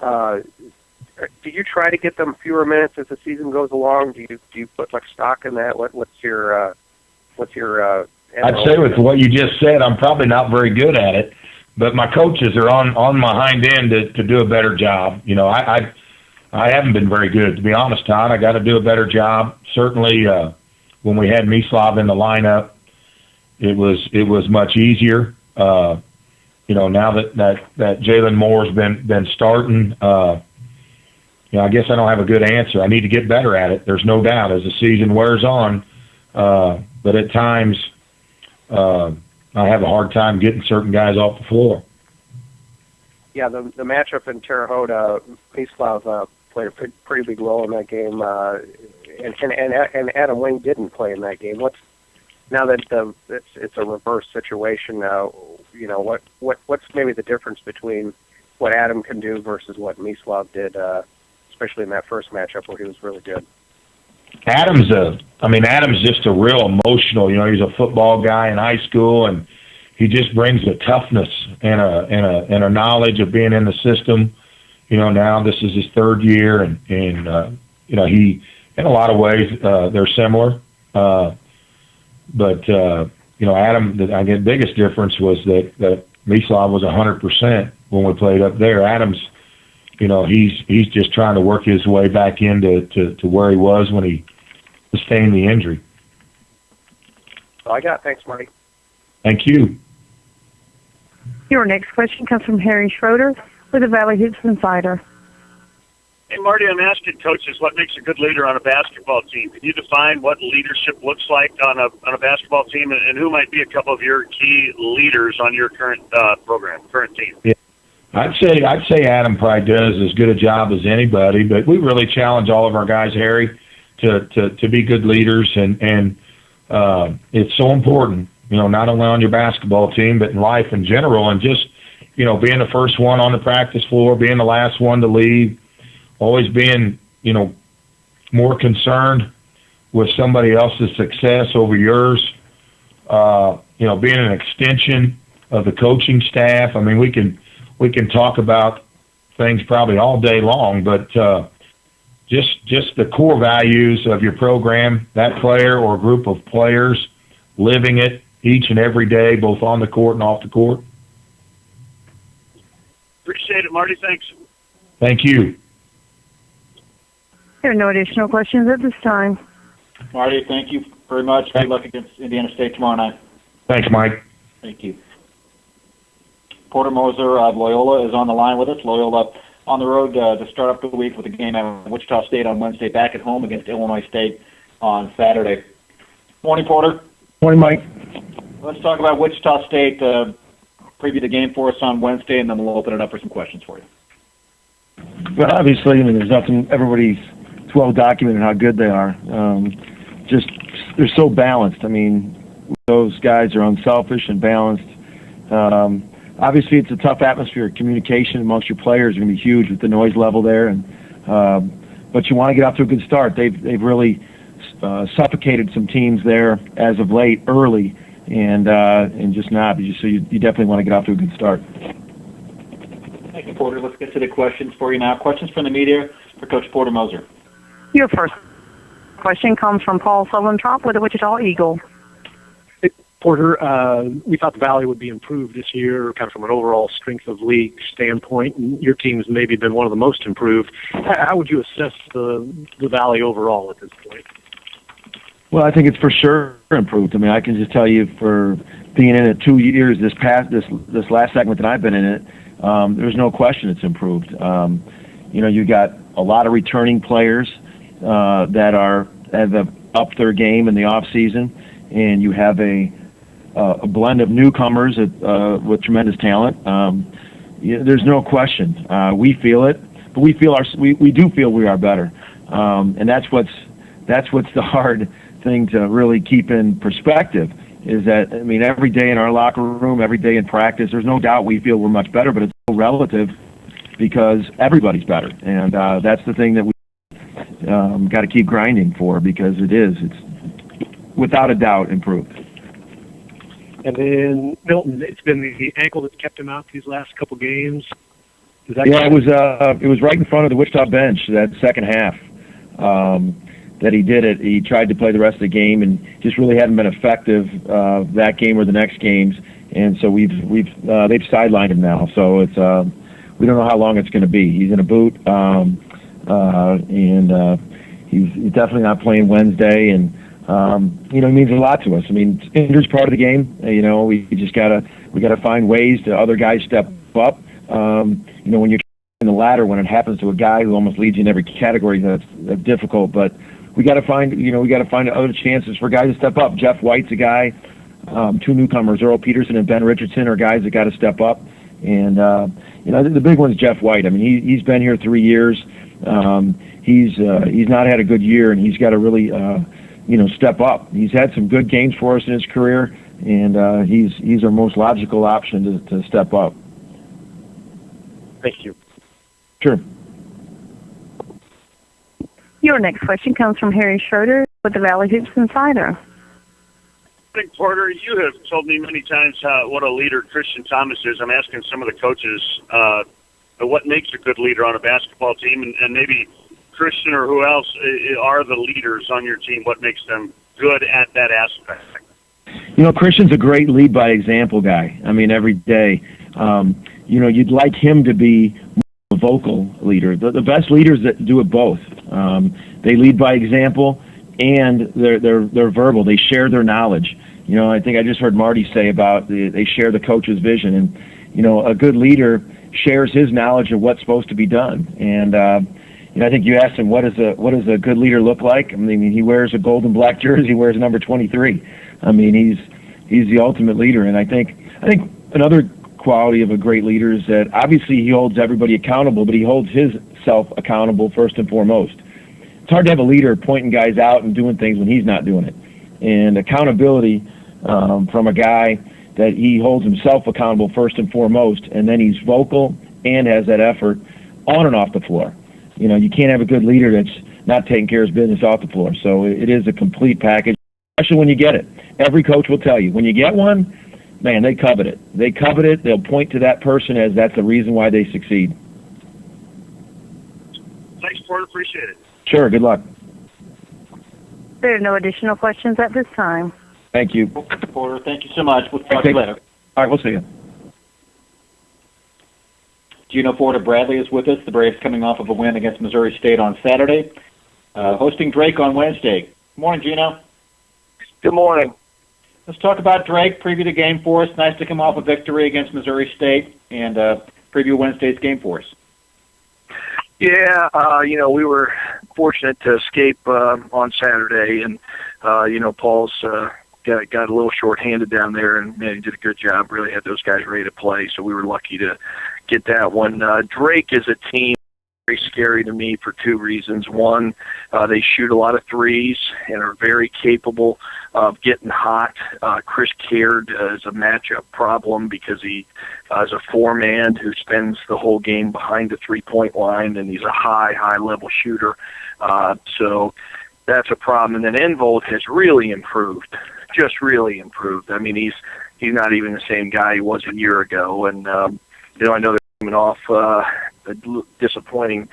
Do you try to get them fewer minutes as the season goes along? Do you put much stock in that? What's your I'd say with what you just said, I'm probably not very good at it, but my coaches are on my hind end to do a better job. I haven't been very good, to be honest, Todd. I got to do a better job. Certainly, when we had Mislav in the lineup, it was much easier. Now that Jalen Moore's been starting, I guess I don't have a good answer. I need to get better at it. There's no doubt as the season wears on. But at times, I have a hard time getting certain guys off the floor. Yeah, the matchup in Terre Haute, Mislav played a pretty big role in that game, and Adam Wing didn't play in that game. Now that it's a reverse situation now, what's maybe the difference between what Adam can do versus what Mislav did, especially in that first matchup where he was really good? Adam's just a real emotional. He's a football guy in high school, and he just brings a toughness and a knowledge of being in the system. Now this is his 3rd year, and he, in a lot of ways, they're similar. But Adam, I get the biggest difference was that Mislav was 100% when we played up there. Adam's, he's just trying to work his way back into where he was when he sustained the injury. All I got. Thanks, Marty. Thank you. Your next question comes from Harry Schroeder with the Valley Hoops Insider. Hey, Marty, I'm asking coaches what makes a good leader on a basketball team. Can you define what leadership looks like on a basketball team, and who might be a couple of your key leaders on your current team? Yeah. I'd say Adam probably does as good a job as anybody, but we really challenge all of our guys, Harry, to be good leaders, and it's so important, not only on your basketball team, but in life in general, and just, being the first one on the practice floor, being the last one to leave, always being, more concerned with somebody else's success over yours, being an extension of the coaching staff. I mean, we can talk about things probably all day long, but just the core values of your program, that player or group of players, living it each and every day, both on the court and off the court. Appreciate it, Marty. Thanks. Thank you. There are no additional questions at this time. Marty, thank you very much. Good luck against Indiana State tomorrow night. Thanks, Mike. Thank you. Porter Moser of Loyola is on the line with us. Loyola on the road to start up the week with a game at Wichita State on Wednesday, back at home against Illinois State on Saturday. Morning, Porter. Morning, Mike. Let's talk about Wichita State. Preview the game for us on Wednesday, and then we'll open it up for some questions for you. Well, obviously, there's nothing. It's well documented how good they are. Just they're so balanced. Those guys are unselfish and balanced. Obviously, it's a tough atmosphere. Communication amongst your players is going to be huge with the noise level there, but you want to get off to a good start. They've really suffocated some teams there as of late, early, and just not. So you definitely want to get off to a good start. Thank you, Porter. Let's get to the questions for you now. Questions from the media for Coach Porter Moser. Your first question comes from Paul Sullentrop with the Wichita Eagle. Porter, we thought the Valley would be improved this year, kind of from an overall strength of league standpoint. And your team's maybe been one of the most improved. How would you assess the Valley overall at this point? Well, I think it's for sure improved. I mean, I can just tell you for being in it 2 years, this last segment that I've been in it, there's no question it's improved. You got a lot of returning players that have upped their game in the off season, and you have a blend of newcomers with tremendous talent. There's no question. We feel it, but we do feel we are better, and that's what's the hard thing to really keep in perspective. Is that, I mean, every day in our locker room, every day in practice, there's no doubt we feel we're much better, but it's so relative because everybody's better, and that's the thing that we got to keep grinding for, because it's without a doubt improved. And then Milton, it's been the ankle that's kept him out these last couple games. It was right in front of the Wichita bench that second half that he did it. He tried to play the rest of the game and just really hadn't been effective that game or the next games, and so they've sidelined him now. So it's we don't know how long it's going to be. He's in a boot, and he's definitely not playing Wednesday, and it means a lot to us. I mean, injury's part of the game. We gotta find ways to other guys step up. When you're in the ladder, when it happens to a guy who almost leads you in every category, that's difficult. But we got to find other chances for guys to step up. Jeff White's a guy. Two newcomers, Earl Peterson and Ben Richardson, are guys that got to step up. And I think the big one is Jeff White. I mean, he's been here 3 years. He's not had a good year, and he's got to really step up. He's had some good games for us in his career, and he's our most logical option to step up. Thank you. Sure. Your next question comes from Harry Schroeder with the Valley Hoops Insider. Big Porter, you have told me many times what a leader Christian Thomas is. I'm asking some of the coaches what makes a good leader on a basketball team, and maybe Christian or who else are the leaders on your team. What makes them good at that aspect? Christian's a great lead by example guy. I mean, every day, you'd like him to be a vocal leader. The best leaders that do it both. They lead by example, and they're verbal. They share their knowledge. I think I just heard Marty say about they share the coach's vision, and a good leader shares his knowledge of what's supposed to be done. And I think you asked him what does a good leader look like. I mean, he wears a gold and black jersey. He wears number 23. I mean, he's the ultimate leader. And I think another quality of a great leader is that obviously he holds everybody accountable, but he holds himself accountable first and foremost. It's hard to have a leader pointing guys out and doing things when he's not doing it. And accountability from a guy that he holds himself accountable first and foremost, and then he's vocal and has that effort on and off the floor. You can't have a good leader that's not taking care of his business off the floor. So it is a complete package, especially when you get it. Every coach will tell you, when you get one, man, they covet it. They covet it. They'll point to that person as that's the reason why they succeed. Thanks, Porter. Appreciate it. Sure. Good luck. There are no additional questions at this time. Thank you. Porter, thank you so much. We'll talk to you later. All right, we'll see you. Gino Porter-Bradley is with us. The Braves coming off of a win against Missouri State on Saturday, hosting Drake on Wednesday. Good morning, Gino. Good morning. Let's talk about Drake, preview the game for us. Nice to come off a victory against Missouri State, and preview Wednesday's game for us. Yeah, we were fortunate to escape on Saturday, and Paul's got a little short-handed down there, and man, he did a good job. Really had those guys ready to play, so we were lucky to get that one. Drake is a team very scary to me for two reasons. One, they shoot a lot of threes and are very capable of getting hot. Chris Caird is a matchup problem because he is a four-man who spends the whole game behind the three-point line, and he's a high-level shooter. So that's a problem. And then Envold has really improved, just really improved. I mean, he's not even the same guy he was a year ago. And, I know they're coming off a disappointing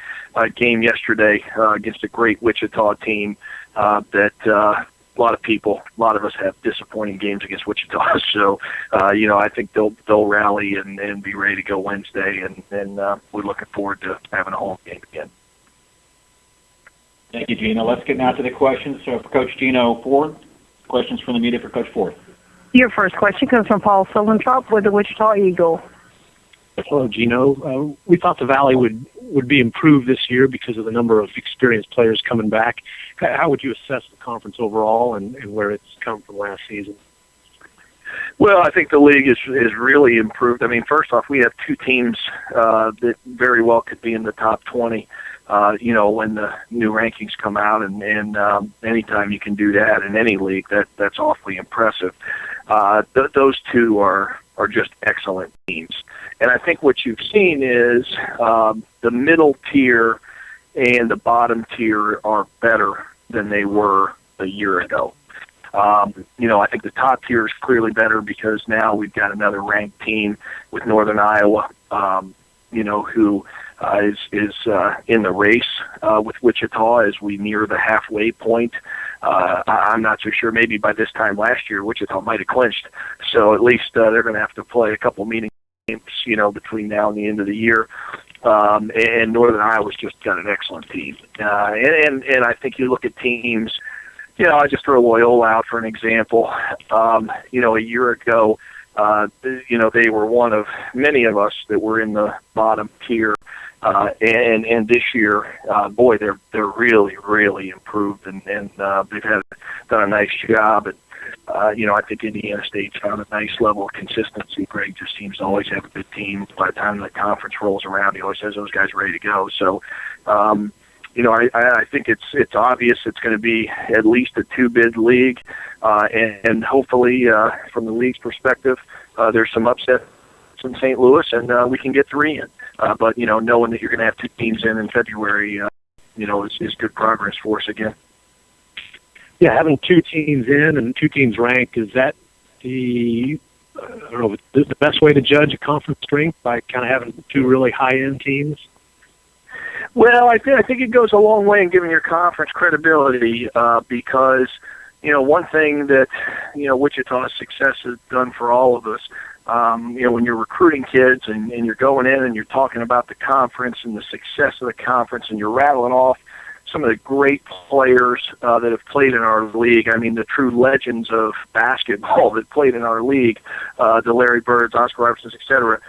game yesterday against a great Wichita team that a lot of people, a lot of us have disappointing games against Wichita. So, I think they'll rally and be ready to go Wednesday, and we're looking forward to having a home game again. Thank you, Gino. Let's get now to the questions. So for Coach Gino Ford, questions from the media for Coach Ford. Your first question comes from Paul Silventrop with the Wichita Eagle. Hello, Gino. We thought the Valley would be improved this year because of the number of experienced players coming back. How would you assess the conference overall and where it's come from last season? Well, I think the league is really improved. I mean, first off, we have two teams that very well could be in the top 20. When the new rankings come out, and anytime you can do that in any league, that's awfully impressive. Those two are just excellent teams. And I think what you've seen is the middle tier and the bottom tier are better than they were a year ago. I think the top tier is clearly better because now we've got another ranked team with Northern Iowa, who is in the race with Wichita as we near the halfway point. I'm not so sure. Maybe by this time last year, Wichita might have clinched. So at least they're going to have to play a couple meeting games, between now and the end of the year. And Northern Iowa's just got an excellent team. And I think you look at teams, I just throw Loyola out for an example. A year ago, they were one of many of us that were in the bottom tier. And this year, they're really, really improved, and they've done a nice job. And I think Indiana State's found a nice level of consistency. Greg just seems to always have a good team. By the time the conference rolls around, he always has those guys ready to go. So, I think it's obvious it's going to be at least a two-bid league, and hopefully, from the league's perspective, there's some upset in St. Louis, and we can get 3 in. But knowing that you're going to have 2 teams in February, is good progress for us again. Yeah, having 2 teams in and 2 teams ranked, is that the best way to judge a conference strength, by kind of having 2 really high-end teams? Well, I think it goes a long way in giving your conference credibility, because one thing that Wichita's success has done for all of us. When you're recruiting kids and you're going in and you're talking about the conference and the success of the conference, and you're rattling off some of the great players that have played in our league. I mean, the true legends of basketball that played in our league, the Larry Birds, Oscar Robertsons, et cetera.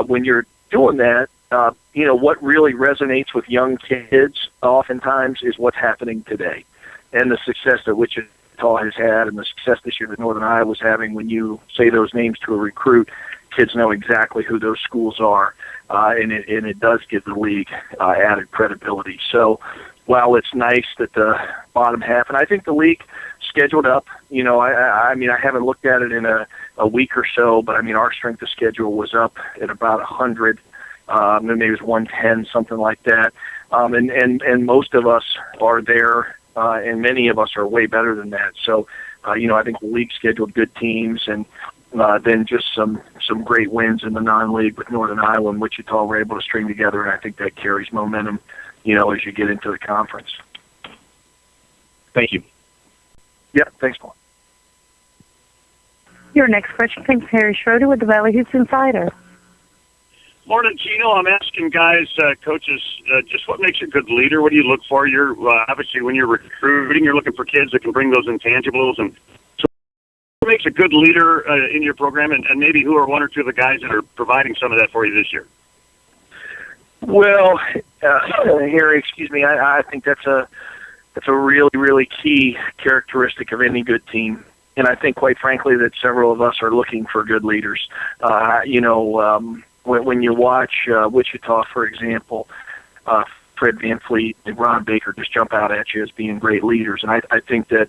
When you're doing that, what really resonates with young kids oftentimes is what's happening today, and the success that Wichita has had, and the success this year that Northern Iowa was having. When you say those names to a recruit, kids know exactly who those schools are, and it does give the league added credibility. So while it's nice that the bottom half, and I think the league scheduled up, I haven't looked at it in a week or so, but our strength of schedule was up at about 100, maybe it was 110, something like that. And most of us are there, and many of us are way better than that. So, I think the league scheduled good teams, and then just some great wins in the non-league with Northern Iowa and Wichita were able to string together, and I think that carries momentum, as you get into the conference. Thank you. Yeah, thanks, Paul. Your next question comes from Harry Schroeder with the Valley Hoops Insider. Morning, Gino. I'm asking guys, coaches, just what makes a good leader? What do you look for? You're obviously, when you're recruiting, you're looking for kids that can bring those intangibles. And so what makes a good leader in your program, and maybe who are 1 or 2 of the guys that are providing some of that for you this year? Well, Harry, excuse me, I think that's a really, really key characteristic of any good team. And I think, quite frankly, that several of us are looking for good leaders. When you watch Wichita, for example, Fred VanVleet and Ron Baker just jump out at you as being great leaders. And I think that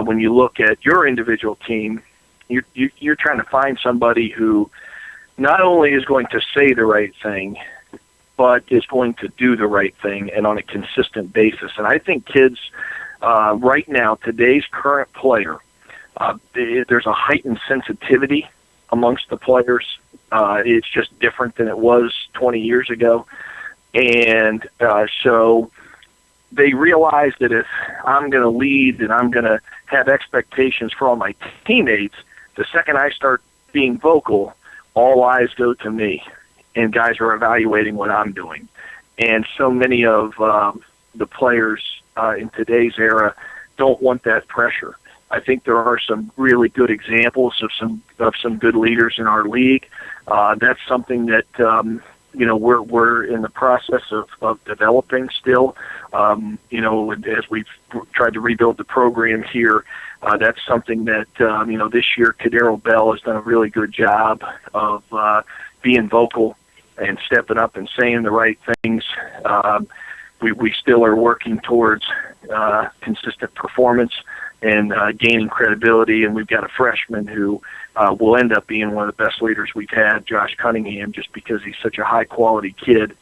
when you look at your individual team, you're trying to find somebody who not only is going to say the right thing, but is going to do the right thing, and on a consistent basis. And I think kids right now, today's current player, there's a heightened sensitivity amongst the players. It's just different than it was 20 years ago. And so they realize that if I'm going to lead and I'm going to have expectations for all my teammates, the second I start being vocal, all eyes go to me, and guys are evaluating what I'm doing. And so many of the players in today's era don't want that pressure. I think there are some really good examples of some good leaders in our league. That's something that we're in the process of developing still. As we've tried to rebuild the program here, that's something that this year Cadero Bell has done a really good job of being vocal and stepping up and saying the right things. We still are working towards consistent performance and gaining credibility, and we've got a freshman who will end up being one of the best leaders we've had, Josh Cunningham, just because he's such a high-quality kid,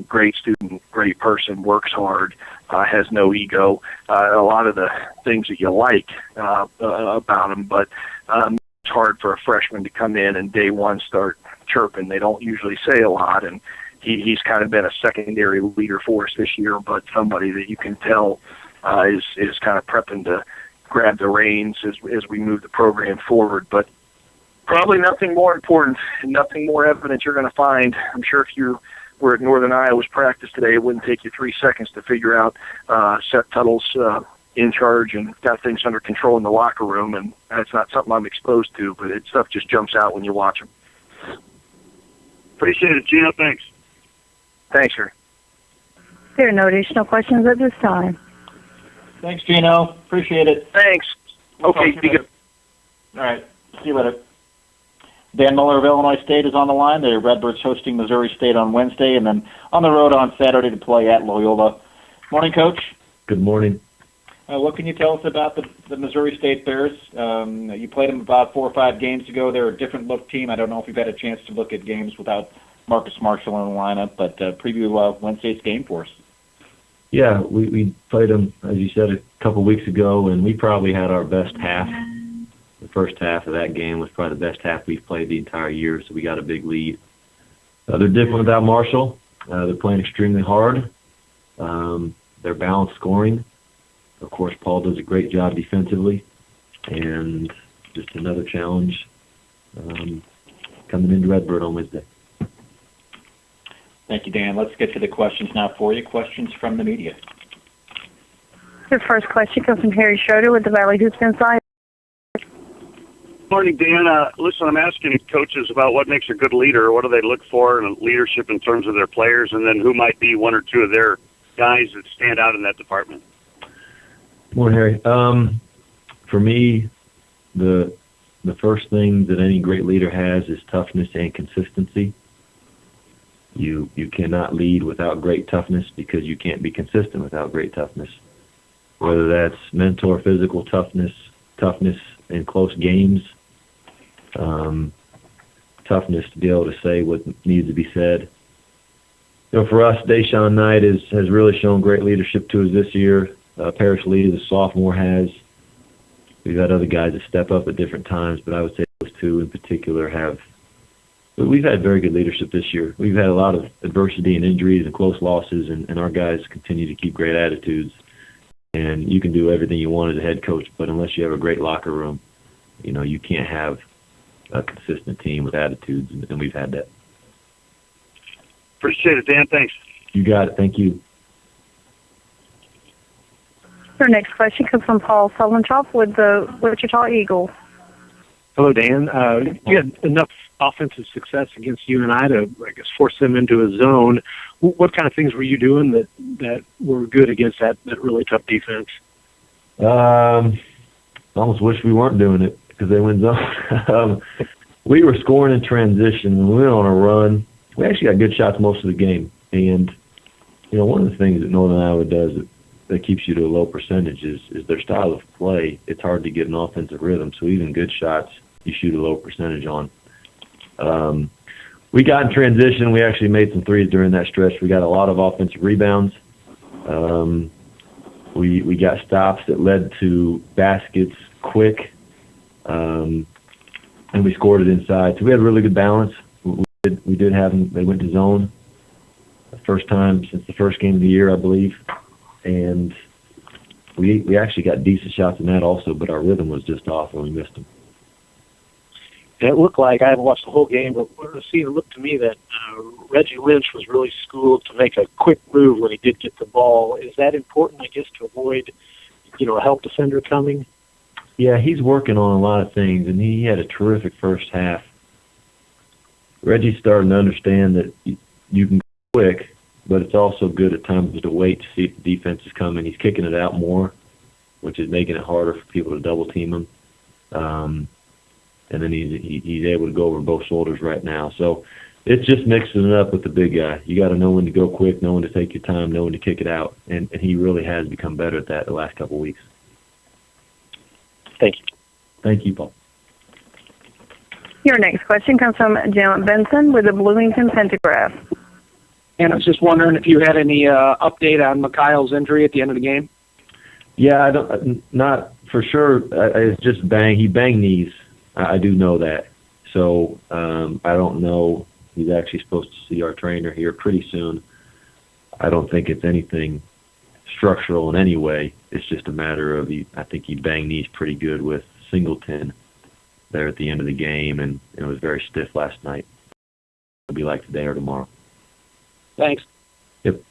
great student, great person, works hard, has no ego, a lot of the things that you like about him, but it's hard for a freshman to come in and day one start chirping. They don't usually say a lot, and he's kind of been a secondary leader for us this year, but somebody that you can tell is kind of prepping to grab the reins as we move the program forward. But probably nothing more important, nothing more evidence you're going to find. I'm sure if you were at Northern Iowa's practice today, it wouldn't take you 3 seconds to figure out Seth Tuttle's in charge and got things under control in the locker room, and that's not something I'm exposed to, but stuff just jumps out when you watch him. Appreciate it, Gino. Thanks. Thanks, sir. There are no additional questions at this time. Thanks, Gino. Appreciate it. Thanks. Okay, be good. All right. See you later. Dan Miller of Illinois State is on the line. The Redbirds hosting Missouri State on Wednesday and then on the road on Saturday to play at Loyola. Morning, Coach. Good morning. What can you tell us about the Missouri State Bears? You played them about 4 or 5 games ago. They're a different look team. I don't know if you've had a chance to look at games without Marcus Marshall in the lineup, but preview Wednesday's game for us. Yeah, we played them, as you said, a couple weeks ago, and we probably had our best half. The first half of that game was probably the best half we've played the entire year, so we got a big lead. They're different without Marshall. They're playing extremely hard. They're balanced scoring. Of course, Paul does a great job defensively, and just another challenge coming into Redbird on Wednesday. Thank you, Dan. Let's get to the questions now for you. Questions from the media. Your first question comes from Harry Schroeder with the Valley Hoops Insider. Morning, Dan. Listen, I'm asking coaches about what makes a good leader. What do they look for in leadership in terms of their players, and then who might be one or two of their guys that stand out in that department? Morning, Harry. For me, the first thing that any great leader has is toughness and consistency. You cannot lead without great toughness because you can't be consistent without great toughness. Whether that's mental or physical toughness in close games, toughness to be able to say what needs to be said. For us, Deshaun Knight has really shown great leadership to us this year. Parrish Lee, the sophomore, has. We've had other guys that step up at different times, but I would say those two in particular have. We've had very good leadership this year. We've had a lot of adversity and injuries and close losses, and our guys continue to keep great attitudes. And you can do everything you want as a head coach, but unless you have a great locker room, you can't have a consistent team with attitudes, and we've had that. Appreciate it, Dan. Thanks. You got it. Thank you. Your next question comes from Paul Sullenchoff with the Wichita Eagles. Hello, Dan. You had enough offensive success against UNI to, I guess, force them into a zone. What kind of things were you doing that were good against that really tough defense? I almost wish we weren't doing it because they went zone. We were scoring in transition, and we went on a run. We actually got good shots most of the game. And, one of the things that Northern Iowa does that keeps you to a low percentage is their style of play. It's hard to get an offensive rhythm, so even good shots you shoot a low percentage on. We got in transition. We actually made some threes during that stretch. We got a lot of offensive rebounds. We got stops that led to baskets quick, and we scored it inside. So we had really good balance. We did have them. They went to zone the first time since the first game of the year, I believe. and we actually got decent shots in that also, but our rhythm was just off when we missed them. And it looked like, I haven't watched the whole game, but what I was seeing, it looked to me that Reggie Lynch was really schooled to make a quick move when he did get the ball. Is that important, I guess, to avoid, a help defender coming? Yeah, he's working on a lot of things, and he had a terrific first half. Reggie's starting to understand that you can go quick, but it's also good at times to wait to see if the defense is coming. He's kicking it out more, which is making it harder for people to double team him. And then he's able to go over both shoulders right now. So it's just mixing it up with the big guy. You got to know when to go quick, know when to take your time, know when to kick it out. And he really has become better at that the last couple of weeks. Thank you. Thank you, Paul. Your next question comes from Jim Benson with the Bloomington Pentagraph. And I was just wondering if you had any update on Mikhail's injury at the end of the game. Yeah, not for sure. It's just he banged knees. I do know that. So I don't know. He's actually supposed to see our trainer here pretty soon. I don't think it's anything structural in any way. It's just a matter of I think he banged knees pretty good with Singleton there at the end of the game, and it was very stiff last night. It'll be like today or tomorrow. Thanks. Yep.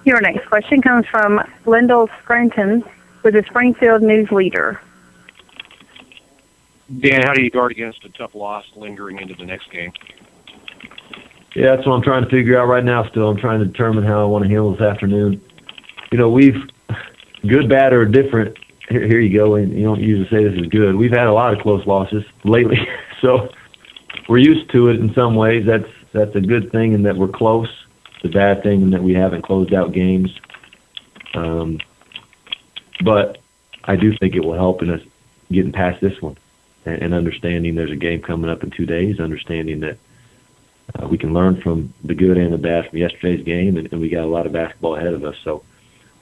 Your next question comes from Lyndall Scranton with the Springfield News Leader. Dan, how do you guard against a tough loss lingering into the next game? Yeah, that's what I'm trying to figure out right now still. I'm trying to determine how I want to handle this afternoon. We've good, bad, or different. Here you go, and you don't usually say this is good. We've had a lot of close losses lately, so we're used to it in some ways. That's a good thing in that we're close. The bad thing in that we haven't closed out games. But I do think it will help in us getting past this one and understanding there's a game coming up in 2 days, understanding that we can learn from the good and the bad from yesterday's game, and we got a lot of basketball ahead of us. So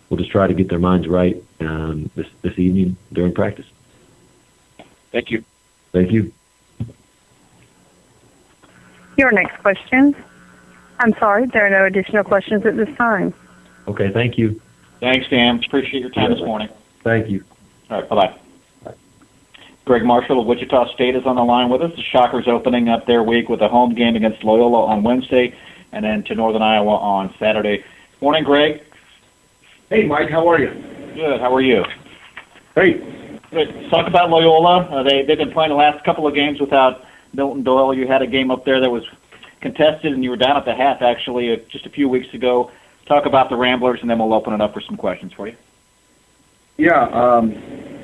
we'll just try to get their minds right this evening during practice. Thank you. Thank you. Your next question. I'm sorry, there are no additional questions at this time. Okay, thank you. Thanks, Dan. Appreciate your time this morning. Thank you. All right, bye-bye. Greg Marshall of Wichita State is on the line with us. The Shockers opening up their week with a home game against Loyola on Wednesday and then to Northern Iowa on Saturday. Morning, Greg. Hey, Mike. How are you? Good. How are you? Great. Let's talk about Loyola. They've been playing the last couple of games without Milton Doyle. You had a game up there that was contested, and you were down at the half, actually, just a few weeks ago. Talk about the Ramblers, and then we'll open it up for some questions for you. Yeah,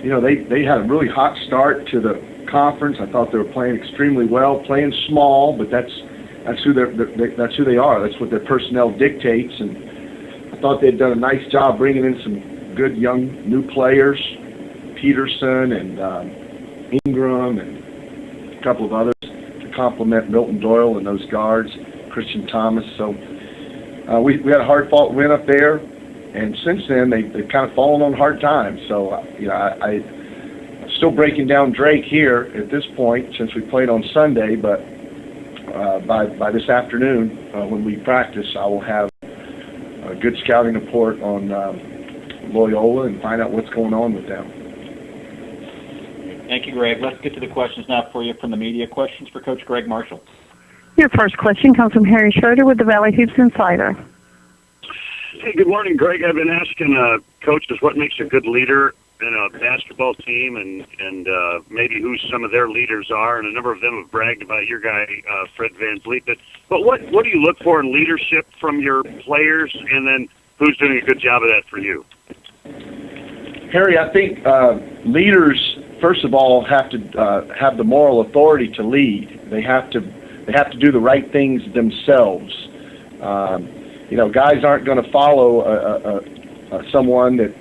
they had a really hot start to the conference. I thought they were playing extremely well, playing small, but that's who they are. That's what their personnel dictates, and I thought they'd done a nice job bringing in some good young new players, Peterson and Ingram and a couple of others to complement Milton Doyle and those guards, Christian Thomas. So we had a hard-fought win up there. And since then, they've kind of fallen on hard times. So, I'm still breaking down Drake here at this point since we played on Sunday. But by this afternoon, when we practice, I will have a good scouting report on Loyola and find out what's going on with them. Thank you, Greg. Let's get to the questions now for you from the media. Questions for Coach Greg Marshall. Your first question comes from Harry Schroeder with the Valley Hoops Insider. Hey, good morning, Greg. I've been asking coaches what makes a good leader in a basketball team and maybe who some of their leaders are, and a number of them have bragged about your guy, Fred VanVleet. But what do you look for in leadership from your players, and then who's doing a good job of that for you? Harry, I think leaders, first of all, have to have the moral authority to lead. They have to do the right things themselves. Guys aren't going to follow someone that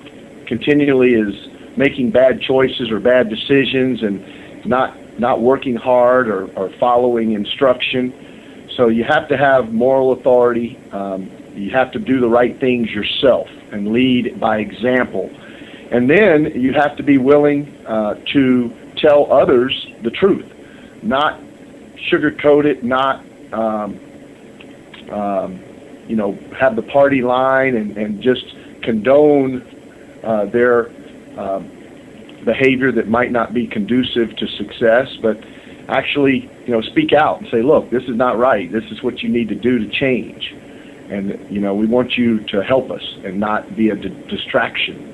continually is making bad choices or bad decisions and not working hard or following instruction. So you have to have moral authority. You have to do the right things yourself and lead by example. And then you have to be willing to tell others the truth, not sugarcoat it, not have the party line and just condone their behavior that might not be conducive to success, but actually, speak out and say, look, this is not right. This is what you need to do to change. And, we want you to help us and not be a distraction.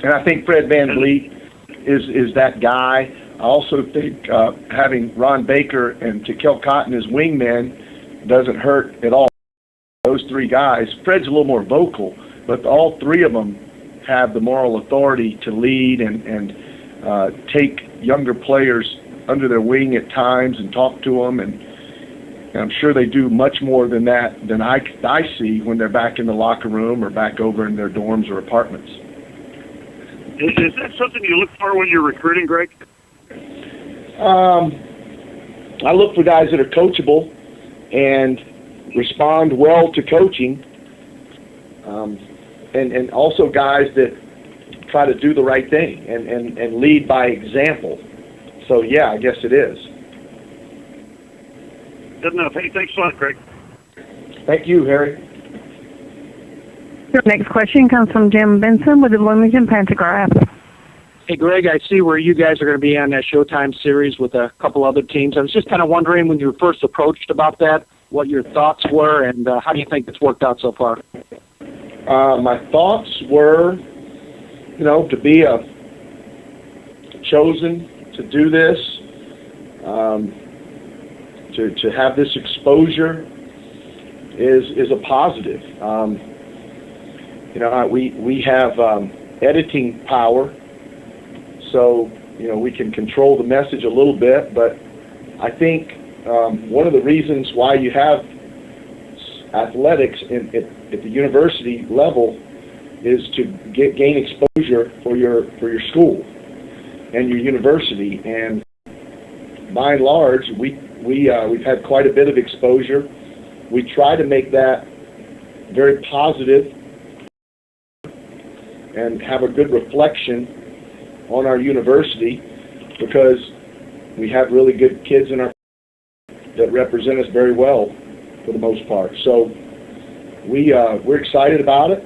And I think Fred Van Vliet is that guy. I also think having Ron Baker and Tikel Cotton as wingmen doesn't hurt at all. Those three guys, Fred's a little more vocal, but all three of them have the moral authority to lead and take younger players under their wing at times and talk to them. And I'm sure they do much more than that than I see when they're back in the locker room or back over in their dorms or apartments. Is that something you look for when you're recruiting, Greg? I look for guys that are coachable and respond well to coaching, and also guys that try to do the right thing and lead by example. So, yeah, I guess it is. Good enough. Hey, thanks a lot, Greg. Thank you, Harry. Your next question comes from Jim Benson with the Bloomington Pantograph. Hey, Greg, I see where you guys are going to be on that Showtime series with a couple other teams. I was just kind of wondering when you were first approached about that, what your thoughts were, and how do you think it's worked out so far? My thoughts were, to be chosen to do this, to have this exposure is a positive. We have editing power, so we can control the message a little bit. But I think one of the reasons why you have athletics at the university level is to gain exposure for your school and your university. And by and large, we've had quite a bit of exposure. We try to make that very positive and have a good reflection on our university, because we have really good kids in our that represent us very well for the most part. So we're excited about it.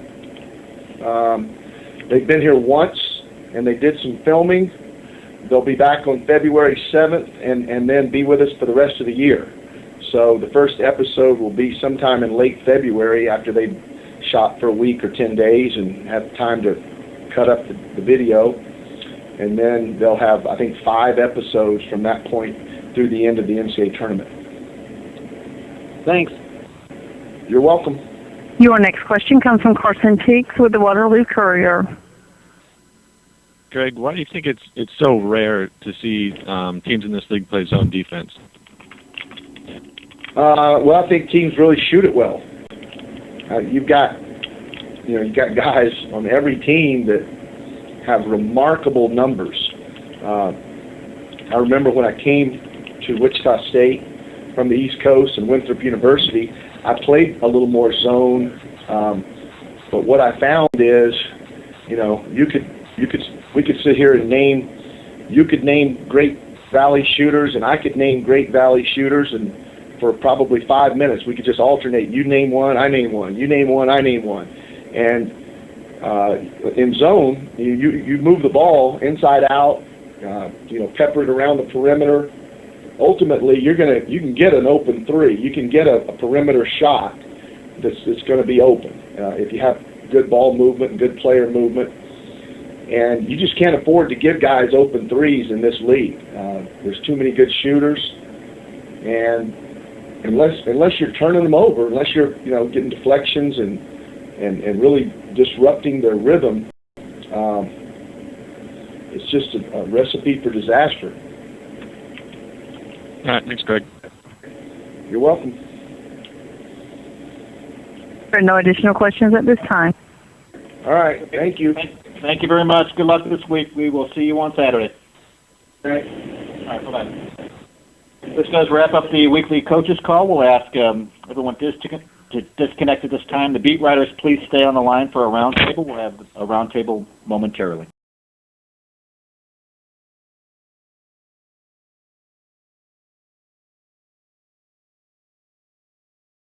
They've been here once and they did some filming. They'll be back on February 7th and then be with us for the rest of the year. So the first episode will be sometime in late February after they've shot for a week or 10 days and have time to cut up the video. And then they'll have, I think, 5 episodes from that point through the end of the NCAA tournament. Thanks. You're welcome. Your next question comes from Carson Teeks with the Waterloo Courier. Greg, why do you think it's so rare to see teams in this league play zone defense? Well, I think teams really shoot it well. You've got guys on every team that have remarkable numbers. I remember when I came to Wichita State from the East Coast and Winthrop University, I played a little more zone. But what I found is, we could sit here and you could name great Valley shooters, and I could name great Valley shooters, and for probably 5 minutes we could just alternate. You name one, I name one. You name one, I name one. And in zone, you move the ball inside out, pepper it around the perimeter. Ultimately, you can get an open three. You can get a perimeter shot that's going to be open if you have good ball movement and good player movement. And you just can't afford to give guys open threes in this league. There's too many good shooters, and unless you're turning them over, unless you're getting deflections and really disrupting their rhythm, it's just a recipe for disaster. All right, thanks, Greg. You're welcome. There are no additional questions at this time. All right, thank you. Thank you very much. Good luck this week. We will see you on Saturday. All right. All right, bye-bye. This does wrap up the weekly coaches call. We'll ask everyone to disconnect at this time. The beat writers, please stay on the line for a roundtable. We'll have a roundtable momentarily.